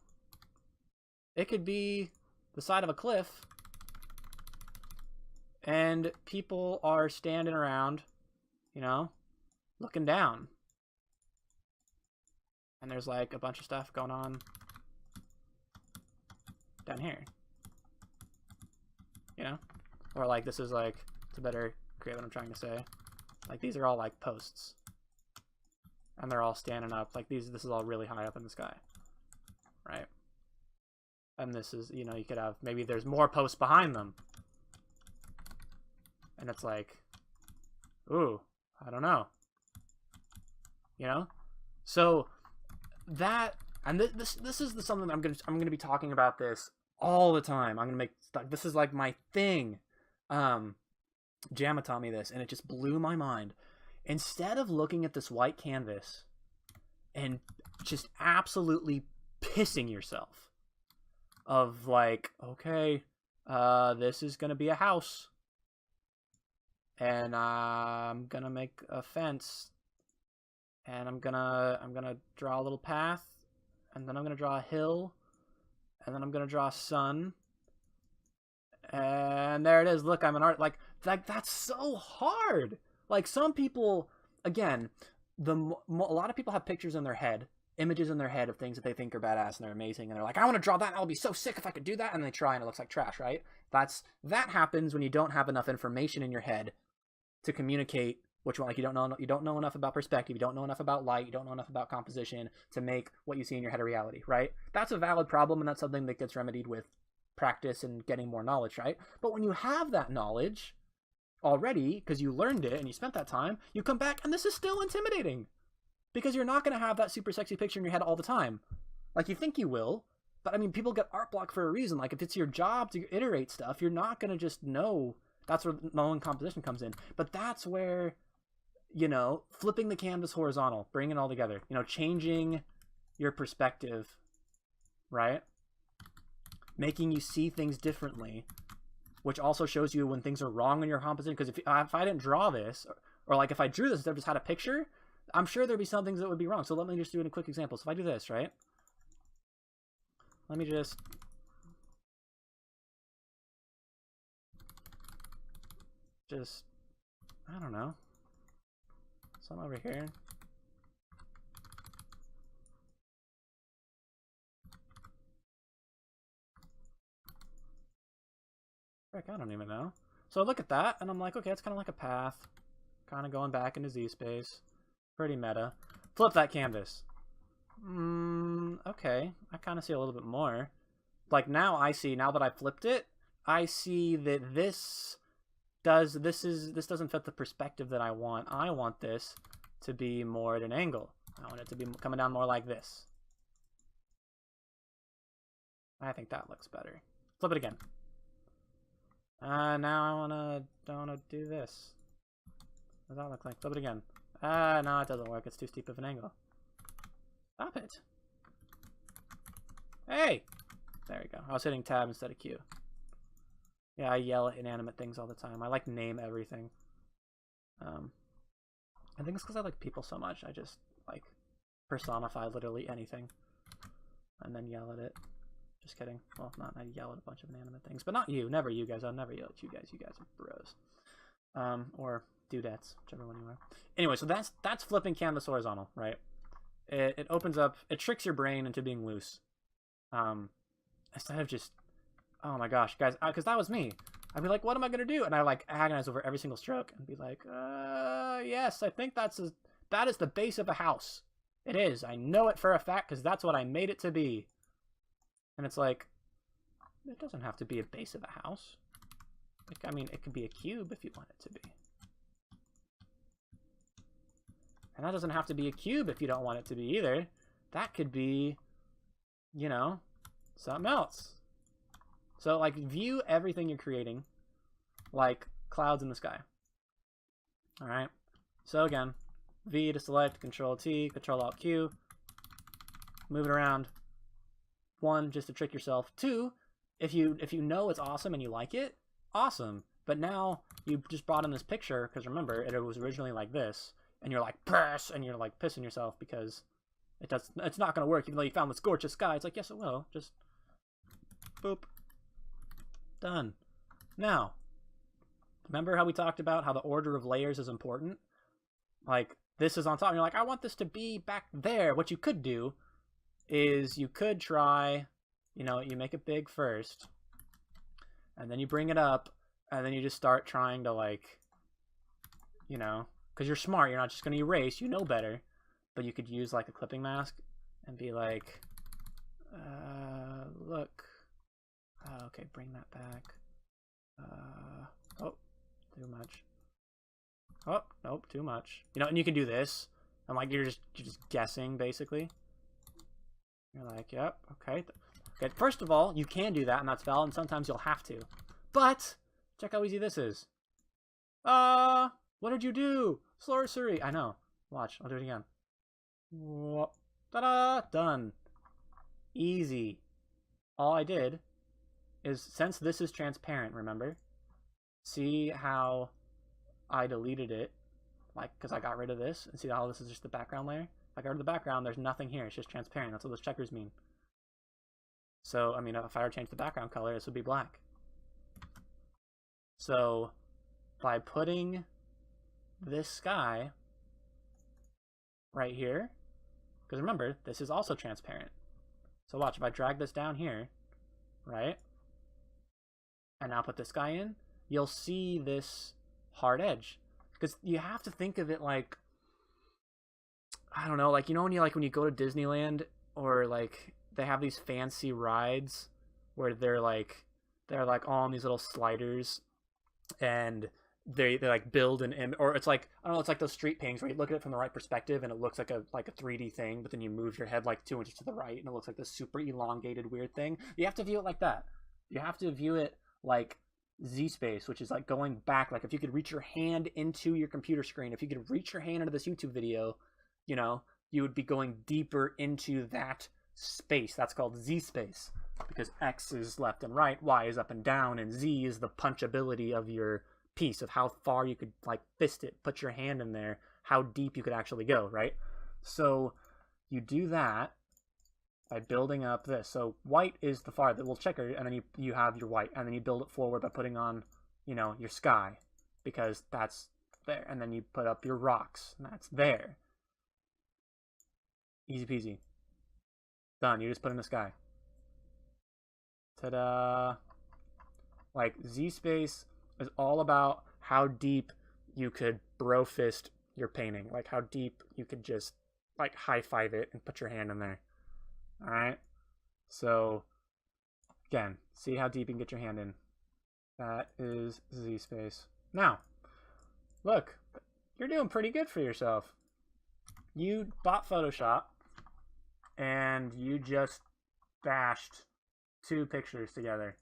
it could be the side of a cliff, and people are standing around, you know, looking down. And there's like a bunch of stuff going on down here. You know? Or like this is like, to better create what I'm trying to say. Like, these are all, like, posts. And they're all standing up. Like, this is all really high up in the sky. Right? And this is, you know, you could have, maybe there's more posts behind them. And it's like, ooh, I don't know. You know? So, that, and this is something I'm gonna be talking about this all the time. I'm gonna make, this is like my thing. Jamma taught me this, and it just blew my mind. Instead of looking at this white canvas and just absolutely pissing yourself of like, okay, this is gonna be a house, and I'm gonna make a fence, and I'm gonna draw a little path, and then I'm gonna draw a hill, and then I'm gonna draw a sun, and there it is. Look, I'm an art. Like that's so hard. Like, some people, again, a lot of people have pictures in their head, images in their head of things that they think are badass and they're amazing, and they're like, I want to draw that, and I'll be so sick if I could do that, and they try and it looks like trash, right? That happens when you don't have enough information in your head to communicate what you want. Like, you don't know enough about perspective, you don't know enough about light, you don't know enough about composition to make what you see in your head a reality, right? That's a valid problem, and that's something that gets remedied with practice and getting more knowledge, right? But when you have that knowledge already, because you learned it and you spent that time, you come back and this is still intimidating, because you're not going to have that super sexy picture in your head all the time. Like, you think you will, but I mean, people get art block for a reason. Like, if it's your job to iterate stuff, you're not going to just know. That's where knowing composition comes in. But that's where, you know, flipping the canvas horizontal, bringing it all together, you know, changing your perspective, right? Making you see things differently, which also shows you when things are wrong in your composition. Because if I didn't draw this, or like if I drew this instead of just had a picture, I'm sure there'd be some things that would be wrong. So let me just do a quick example. So if I do this, right? Let me just I don't know, some over here. Frick, I don't even know. So I look at that, and I'm like, okay, it's kind of like a path. Kind of going back into Z-space. Pretty meta. Flip that canvas. Okay. I kind of see a little bit more. Like, now I see, now that I flipped it, I see that this doesn't fit the perspective that I want. I want this to be more at an angle. I want it to be coming down more like this. I think that looks better. Flip it again. Now I wanna do this. What does that look like? Flip it again. No, it doesn't work. It's too steep of an angle. Stop it. Hey! There we go. I was hitting tab instead of Q. Yeah, I yell at inanimate things all the time. I like name everything. I think it's because I like people so much. I just like personify literally anything and then yell at it. Just kidding. Well, not I yell at a bunch of inanimate things, but not you. Never you guys. I'll never yell at you guys. You guys are bros. Or dudettes, whichever one you are. Anyway, so that's flipping canvas horizontal, right? It opens up. It tricks your brain into being loose. Instead of just, oh my gosh, guys, because that was me. I'd be like, what am I gonna do? And I like agonize over every single stroke and be like, yes, I think that is the base of a house. It is. I know it for a fact because that's what I made it to be. And it's like, it doesn't have to be a base of a house. Like, I mean, it could be a cube if you want it to be. And that doesn't have to be a cube if you don't want it to be either. That could be, you know, something else. So, like, view everything you're creating like clouds in the sky. Alright? So, again, V to select, Control-T, Control-Alt-Q. Move it around. 1, just to trick yourself. 2, if you know it's awesome and you like it, awesome. But now you just brought in this picture, because remember, it was originally like this, and you're like, press, and you're like pissing yourself because it's not going to work, even though you found this gorgeous sky. It's like, yes, it will. Just boop. Done. Now, remember how we talked about how the order of layers is important? Like, this is on top, and you're like, I want this to be back there. What you could do is you could try, you know, you make it big first, and then you bring it up, and then you just start trying to, like, you know, because you're smart. You're not just going to erase. You know better. But you could use like a clipping mask and be like, look. Okay, bring that back. Oh, too much. Oh, nope, too much. You know, and you can do this. And like you're just guessing basically. You're like, yep, okay. Okay, first of all, you can do that, and that's valid, and sometimes you'll have to. But check how easy this is. What did you do? Sorcery. I know. Watch, I'll do it again. Ta-da! Done. Easy. All I did is, since this is transparent, remember? See how I deleted it, like, because I got rid of this, and see how this is just the background layer? If I got rid of the background, there's nothing here. It's just transparent. That's what those checkers mean. So, I mean, if I were to change the background color, this would be black. So, by putting this sky right here, because remember, this is also transparent. So watch, if I drag this down here, right, and now put this guy in, you'll see this hard edge. Because you have to think of it like, I don't know, like, you know when you go to Disneyland, or like they have these fancy rides where they're like all on these little sliders, and they like build an image, or it's like, I don't know, it's like those street paintings where you look at it from the right perspective and it looks like a 3D thing, but then you move your head like 2 inches to the right and it looks like this super elongated weird thing. You have to view it like that. You have to view it like Z-space, which is like going back. Like if you could reach your hand into your computer screen, if you could reach your hand into this YouTube video, you know, you would be going deeper into that space. That's called Z-space, because X is left and right, Y is up and down, and Z is the punchability of your piece, of how far you could like fist it, put your hand in there, how deep you could actually go, right? So you do that by building up this. So white is the far, that will checker, and then you have your white, and then you build it forward by putting on, you know, your sky, because that's there, and then you put up your rocks, and that's there. Easy peasy. Done. You just put in the sky. Ta-da! Like, Z-space is all about how deep you could bro fist your painting. Like, how deep you could just, like, high-five it and put your hand in there. Alright? So, again, see how deep you can get your hand in. That is Z-space. Now, look, you're doing pretty good for yourself. You bought Photoshop, and you just bashed 2 pictures together.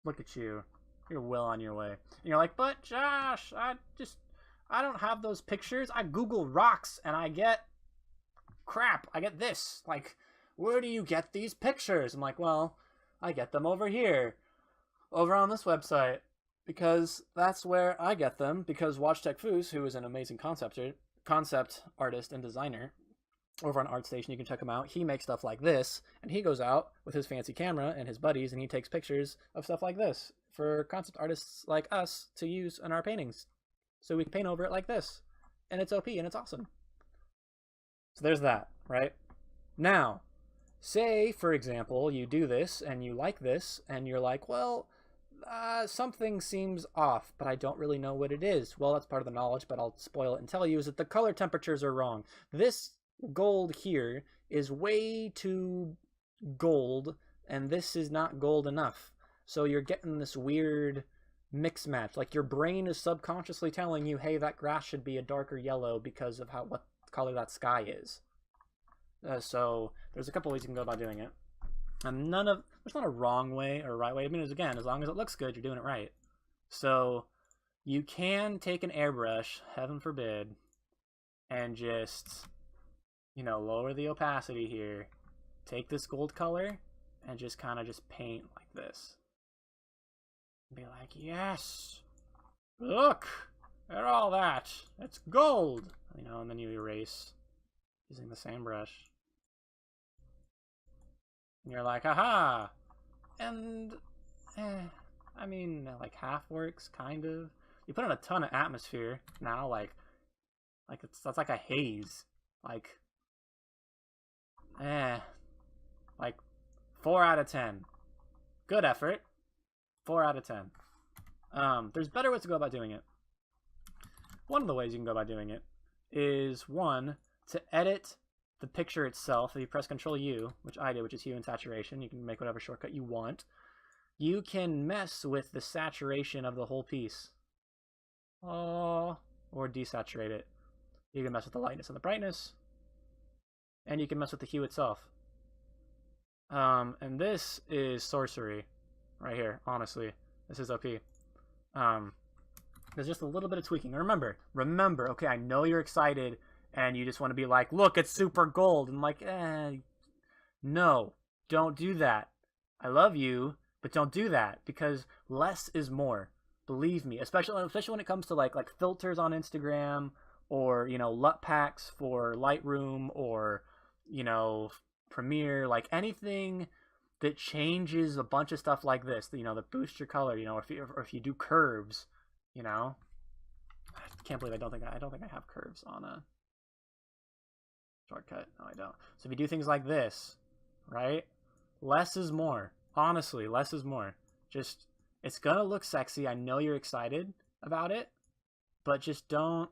Look at you. You're well on your way. And you're like, but Josh, I don't have those pictures. I Google rocks and I get crap. I get this. Like, where do you get these pictures? I'm like, well, I get them over here. Over on this website. Because that's where I get them. Because Washtech Foose, who is an amazing concept artist and designer, over on ArtStation, you can check him out. He makes stuff like this, and he goes out with his fancy camera and his buddies, and he takes pictures of stuff like this for concept artists like us to use in our paintings. So we can paint over it like this, and it's OP, and it's awesome. So there's that, right? Now, say, for example, you do this, and you like this, and you're like, well, something seems off, but I don't really know what it is. Well, that's part of the knowledge, but I'll spoil it and tell you, is that the color temperatures are wrong. This gold here is way too gold, and this is not gold enough. So you're getting this weird mix match. Like your brain is subconsciously telling you, hey, that grass should be a darker yellow because of what color that sky is. So there's a couple ways you can go about doing it. And there's not a wrong way or a right way. I mean, again, as long as it looks good, you're doing it right. So you can take an airbrush, heaven forbid, and just, you know, lower the opacity here, take this gold color, and just kind of just paint like this. Be like, yes, look at all that, it's gold, you know, and then you erase using the same brush. And you're like, haha, and, I mean, like half works, kind of. You put in a ton of atmosphere now, like that's like a haze, like, like 4 out of 10. Good effort. 4 out of 10. There's better ways to go about doing it. one of the ways you can go about doing it is, one, to edit the picture itself. If you press Control-U, which I did, which is hue and saturation, you can make whatever shortcut you want. You can mess with the saturation of the whole piece. Or desaturate it. You can mess with the lightness and the brightness. And you can mess with the hue itself. And this is sorcery right here, honestly. This is OP. There's just a little bit of tweaking. Remember, okay, I know you're excited and you just want to be like, look, it's super gold. And like, no, don't do that. I love you, but don't do that, because less is more. Believe me, especially when it comes to like filters on Instagram, or, you know, LUT packs for Lightroom, or, you know, Premiere, like anything that changes a bunch of stuff like this, you know, that boosts your color, you know, or if you do curves, you know. I can't believe I don't think I have curves on a shortcut. No, I don't. So if you do things like this, right? Less is more. Honestly, less is more. Just, it's gonna look sexy. I know you're excited about it, but just don't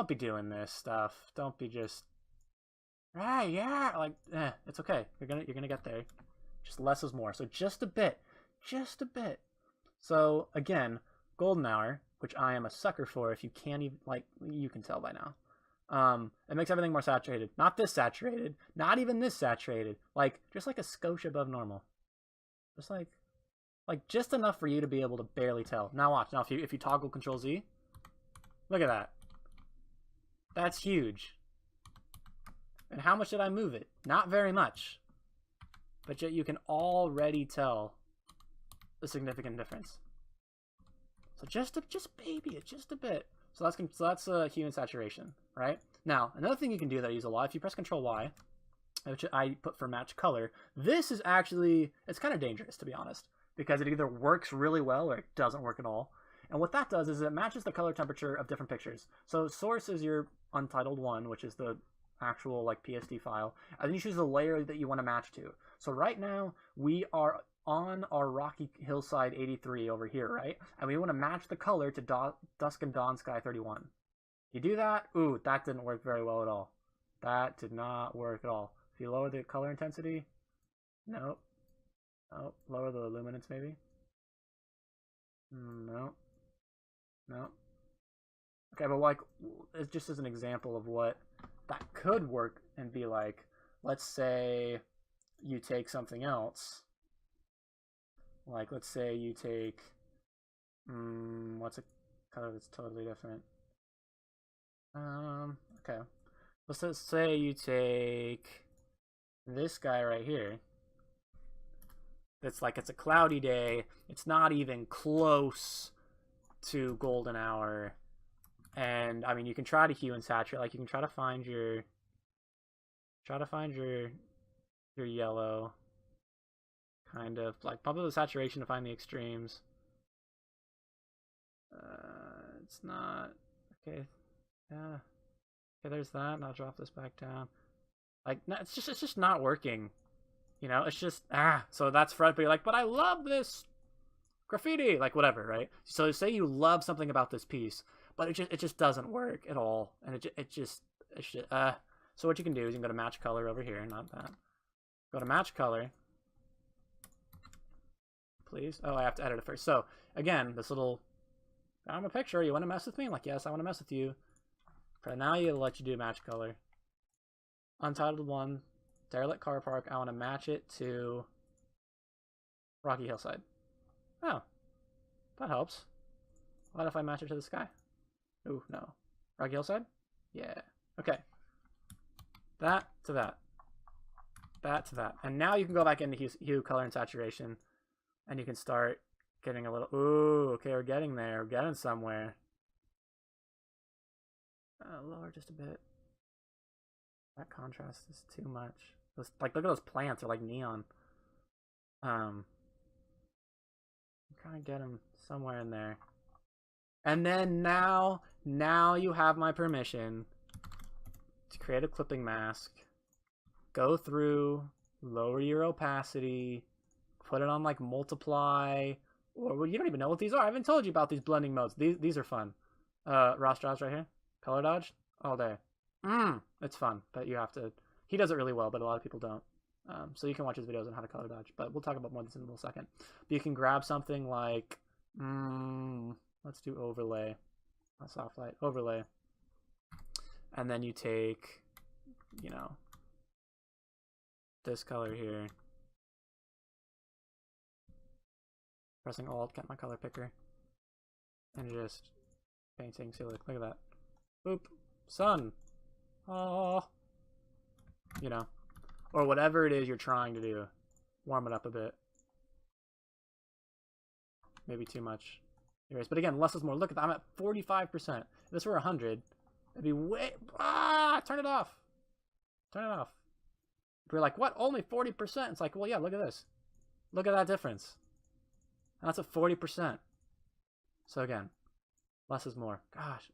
be doing this stuff. Don't be just, right, yeah, like, it's okay. You're gonna get there. Just less is more. So just a bit. So again, golden hour, which I am a sucker for. If you can't even, like, you can tell by now. It makes everything more saturated. Not this saturated. Not even this saturated. Like, just like a skosh above normal. Just like just enough for you to be able to barely tell. Now watch. Now if you toggle Control Z, look at that. That's huge. And how much did I move it? Not very much. But yet you can already tell the significant difference. So just baby it just a bit. So that's hue and saturation, right? Now, another thing you can do that I use a lot, if you press Control Y, which I put for match color, this is actually, it's kind of dangerous, to be honest, because it either works really well or it doesn't work at all. And what that does is it matches the color temperature of different pictures. So source is your untitled one, which is the actual like PSD file, and then you choose the layer that you want to match to. So right now we are on our Rocky Hillside 83 over here, right? And we want to match the color to Dusk and Dawn Sky 31. You do that, ooh, that didn't work very well at all. That did not work at all. If you lower the color intensity, nope. Oh, lower the luminance maybe. No. Okay, but like, it's just as an example of what that could work and be like. Let's say you take something else. Like, let's say you take, what's a color that's totally different? Okay. Let's just say you take this guy right here. It's like, it's a cloudy day. It's not even close to golden hour. And I mean, you can try to hue and saturate. Like, you can try to find your yellow. Kind of like pump up the saturation to find the extremes. It's not okay. Yeah. Okay, there's that. And I'll drop this back down. Like, no, it's just not working. You know, it's just So that's for everybody. Like, but I love this graffiti. Like, whatever, right? So say you love something about this piece, but it just doesn't work at all, and it just. So what you can do is you can go to match color over here, not that. Go to match color. Please. Oh, I have to edit it first. So again, this little, I'm a picture. You want to mess with me? I'm like, yes, I want to mess with you. For now, you'll let you do match color. Untitled one, derelict car park. I want to match it to Rocky Hillside. Oh, that helps. What if I match it to the sky? Ooh, no. Rocky Hillside? Yeah. Okay. That to that. That to that. And now you can go back into hue, color, and saturation. And you can start getting a little, ooh, okay, we're getting there. We're getting somewhere. Lower just a bit. That contrast is too much. Like, look at those plants. They're like neon. I'm trying to get them somewhere in there. And then now you have my permission to create a clipping mask. Go through, lower your opacity, put it on like multiply, or you don't even know what these are. I haven't told you about these blending modes. These are fun. Ross Jaws right here. Color dodge all day. It's fun, but you have to. He does it really well, but a lot of people don't. So you can watch his videos on how to color dodge, but we'll talk about more of this in a little second. But you can grab something like, let's do overlay, not soft light, overlay, and then you take, you know, this color here, pressing Alt, get my color picker, and just painting. See, look at that. Boop, sun. Oh, you know, or whatever it is you're trying to do. Warm it up a bit. Maybe too much. Anyways, but again, less is more. Look at that. I'm at 45%. If this were 100, it'd be way. Turn it off. Turn it off. If you're like, what? Only 40%? It's like, well, yeah, look at this. Look at that difference. And that's at 40%. So again, less is more. Gosh,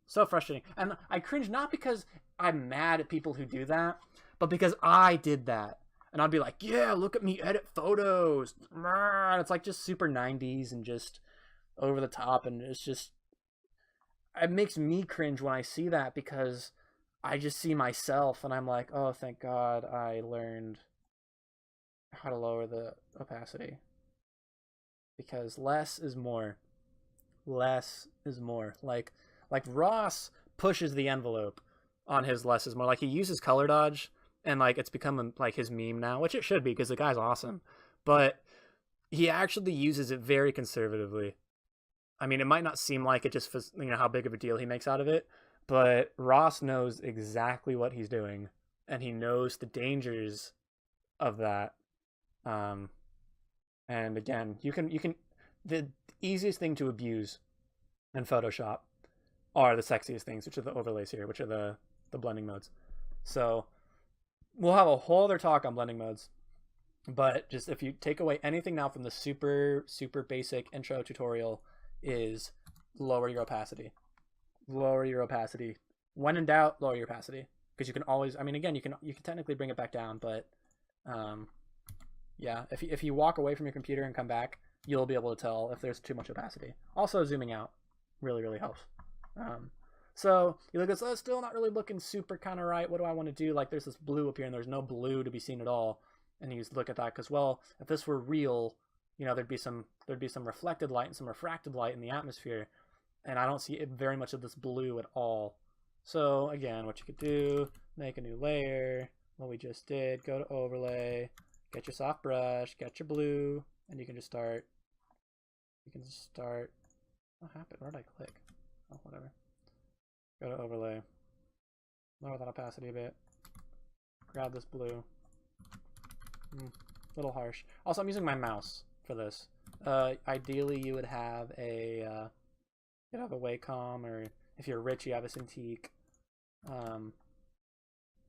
so frustrating. And I cringe not because I'm mad at people who do that, but because I did that. And I'd be like, yeah, look at me edit photos. And it's like just super 90s and just over the top. And it's just, it makes me cringe when I see that because I just see myself and I'm like, oh, thank God I learned how to lower the opacity. Because less is more. Less is more. Like Ross pushes the envelope on his less is more. Like he uses color dodge and like it's become like his meme now, which it should be because the guy's awesome. But he actually uses it very conservatively. I mean, it might not seem like it just for, you know, how big of a deal he makes out of it, but Ross knows exactly what he's doing and he knows the dangers of that. And again, you can the easiest thing to abuse in Photoshop are the sexiest things, which are the overlays here, which are the blending modes. So we'll have a whole other talk on blending modes, but just if you take away anything now from the super basic intro tutorial is lower your opacity. Lower your opacity. When in doubt, lower your opacity, because you can always, I mean, again, you can technically bring it back down, but yeah, if you walk away from your computer and come back, you'll be able to tell if there's too much opacity. Also, zooming out really helps. So you look at, so it's still not really looking super kind of right. What do I want to do? Like there's this blue up here and there's no blue to be seen at all. And you look at that because, well, if this were real, you know, there'd be some reflected light and some refracted light in the atmosphere. And I don't see very much of this blue at all. So again, what you could do, make a new layer. What we just did, go to overlay, get your soft brush, get your blue, and you can just start. What happened? Where did I click? Oh, whatever. Go to overlay. Lower that opacity a bit. Grab this blue. Little harsh. Also, I'm using my mouse for this. Ideally, you would have a Wacom, or if you're rich, you have a Cintiq.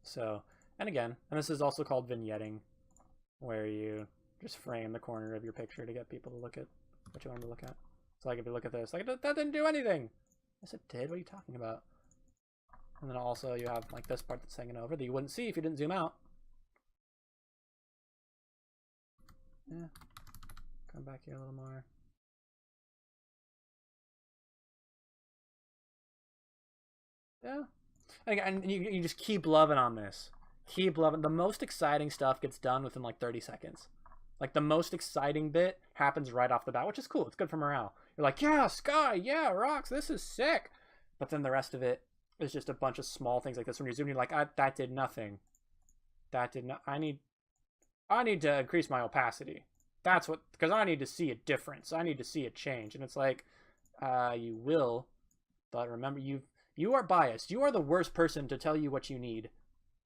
So, and again, and this is also called vignetting, where you just frame the corner of your picture to get people to look at what you want them to look at. So like if you look at this, like that didn't do anything. Yes, it did. What are you talking about? And then also you have like this part that's hanging over that you wouldn't see if you didn't zoom out. Yeah. Come back here a little more. Yeah. And you just keep loving on this. Keep loving. The most exciting stuff gets done within like 30 seconds. Like the most exciting bit happens right off the bat, which is cool. It's good for morale. You're like, yeah, sky, yeah, rocks, this is sick. But then the rest of it is just a bunch of small things like this. When you're zooming, you're like, that did nothing. That did not. I need to increase my opacity. That's what, because I need to see a difference. I need to see a change. And it's like, you will, but remember, you are biased. You are the worst person to tell you what you need.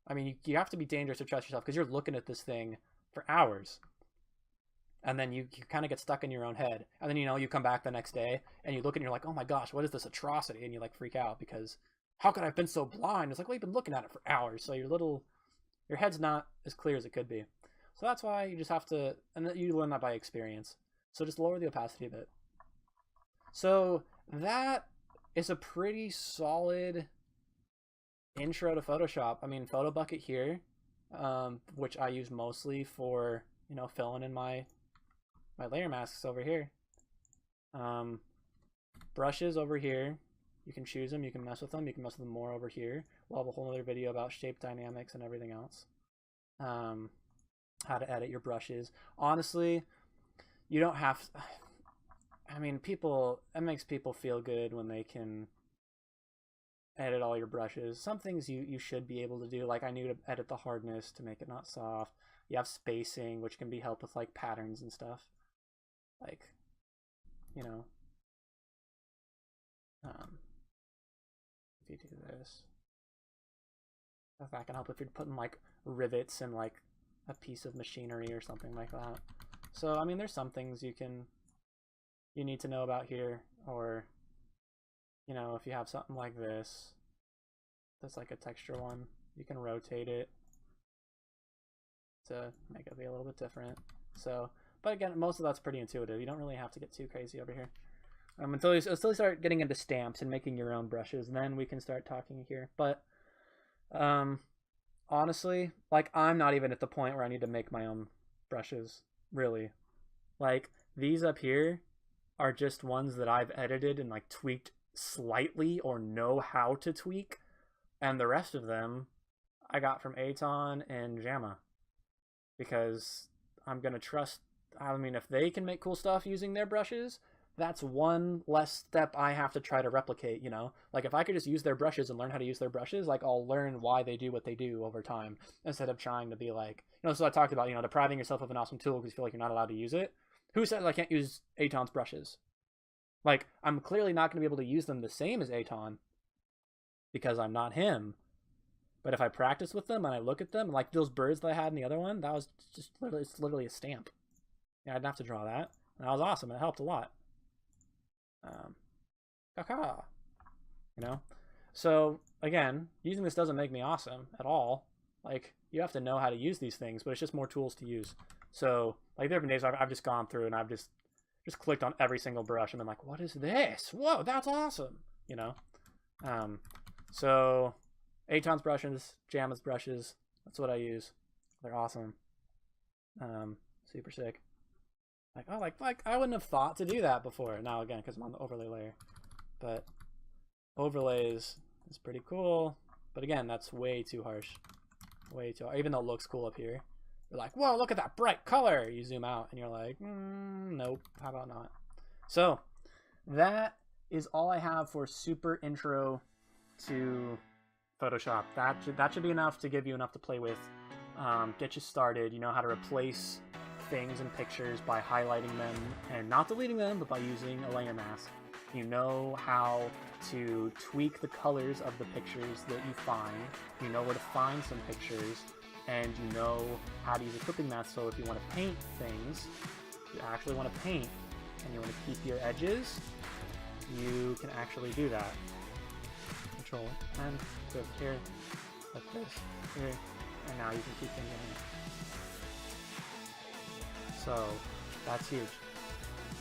I mean, you have to be dangerous to trust yourself because you're looking at this thing for hours. And then you kind of get stuck in your own head. And then, you know, you come back the next day and you look and you're like, oh my gosh, what is this atrocity? And you like freak out because how could I have been so blind? It's like, well, you've been looking at it for hours. So your head's not as clear as it could be. So that's why you just have to, and you learn that by experience. So just lower the opacity a bit. So that is a pretty solid intro to Photoshop. I mean, Photo Bucket here, which I use mostly for, you know, filling in my layer masks over here. Brushes over here. You can choose them, you can mess with them, you can mess with them more over here. We'll have a whole other video about shape dynamics and everything else. How to edit your brushes. Honestly, you don't have... I mean, it makes people feel good when they can edit all your brushes. Some things you should be able to do. Like, I knew to edit the hardness to make it not soft. You have spacing, which can be helped with, like, patterns and stuff. Like, you know... if you do this, that can help if you're putting like rivets in like a piece of machinery or something like that. So I mean, there's some things you need to know about here, or you know, if you have something like this that's like a texture one, you can rotate it to make it be a little bit different. So, but again, most of that's pretty intuitive. You don't really have to get too crazy over here. Until you start getting into stamps and making your own brushes, and then we can start talking here. But honestly, like, I'm not even at the point where I need to make my own brushes, really. Like, these up here are just ones that I've edited and like tweaked slightly or know how to tweak, and the rest of them I got from Aton and Jamma, because I'm gonna trust. I mean, if they can make cool stuff using their brushes, that's one less step I have to try to replicate, you know? Like, if I could just use their brushes and learn how to use their brushes, like, I'll learn why they do what they do over time, instead of trying to be like, you know, so I talked about, you know, depriving yourself of an awesome tool because you feel like you're not allowed to use it. Who says I can't use Aton's brushes? Like, I'm clearly not going to be able to use them the same as Aton, because I'm not him. But if I practice with them and I look at them, like those birds that I had in the other one, that was just literally a stamp. Yeah, I didn't have to draw that. And that was awesome. It helped a lot. You know? So, again, using this doesn't make me awesome at all. Like, you have to know how to use these things, but it's just more tools to use. So, like, there have been days I've just gone through and I've just clicked on every single brush and been like, what is this? Whoa, that's awesome! You know? So, Aton's brushes, Jamma's brushes, that's what I use. They're awesome. Super sick. Like, oh, like I wouldn't have thought to do that before. Now, again, because I'm on the overlay layer. But overlays is pretty cool. But again, that's way too harsh. Way too harsh. Even though it looks cool up here. You're like, whoa, look at that bright color. You zoom out and you're like, nope, how about not? So that is all I have for super intro to Photoshop. That should be enough to give you enough to play with. Get you started. You know how to replace things and pictures by highlighting them and not deleting them, but by using a layer mask. You know how to tweak the colors of the pictures that you find. You know where to find some pictures, and you know how to use a clipping mask. So if you want to paint things, you actually want to paint, and you want to keep your edges, you can actually do that. Control and go here, like this, here, and now you can keep things in here. So that's huge.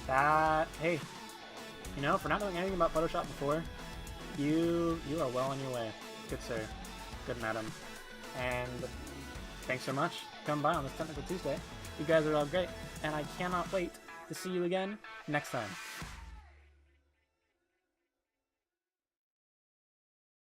Hey, you know, for not knowing anything about Photoshop before, you are well on your way. Good sir. Good madam. And thanks so much for coming by on this Technical Tuesday. You guys are all great, and I cannot wait to see you again next time.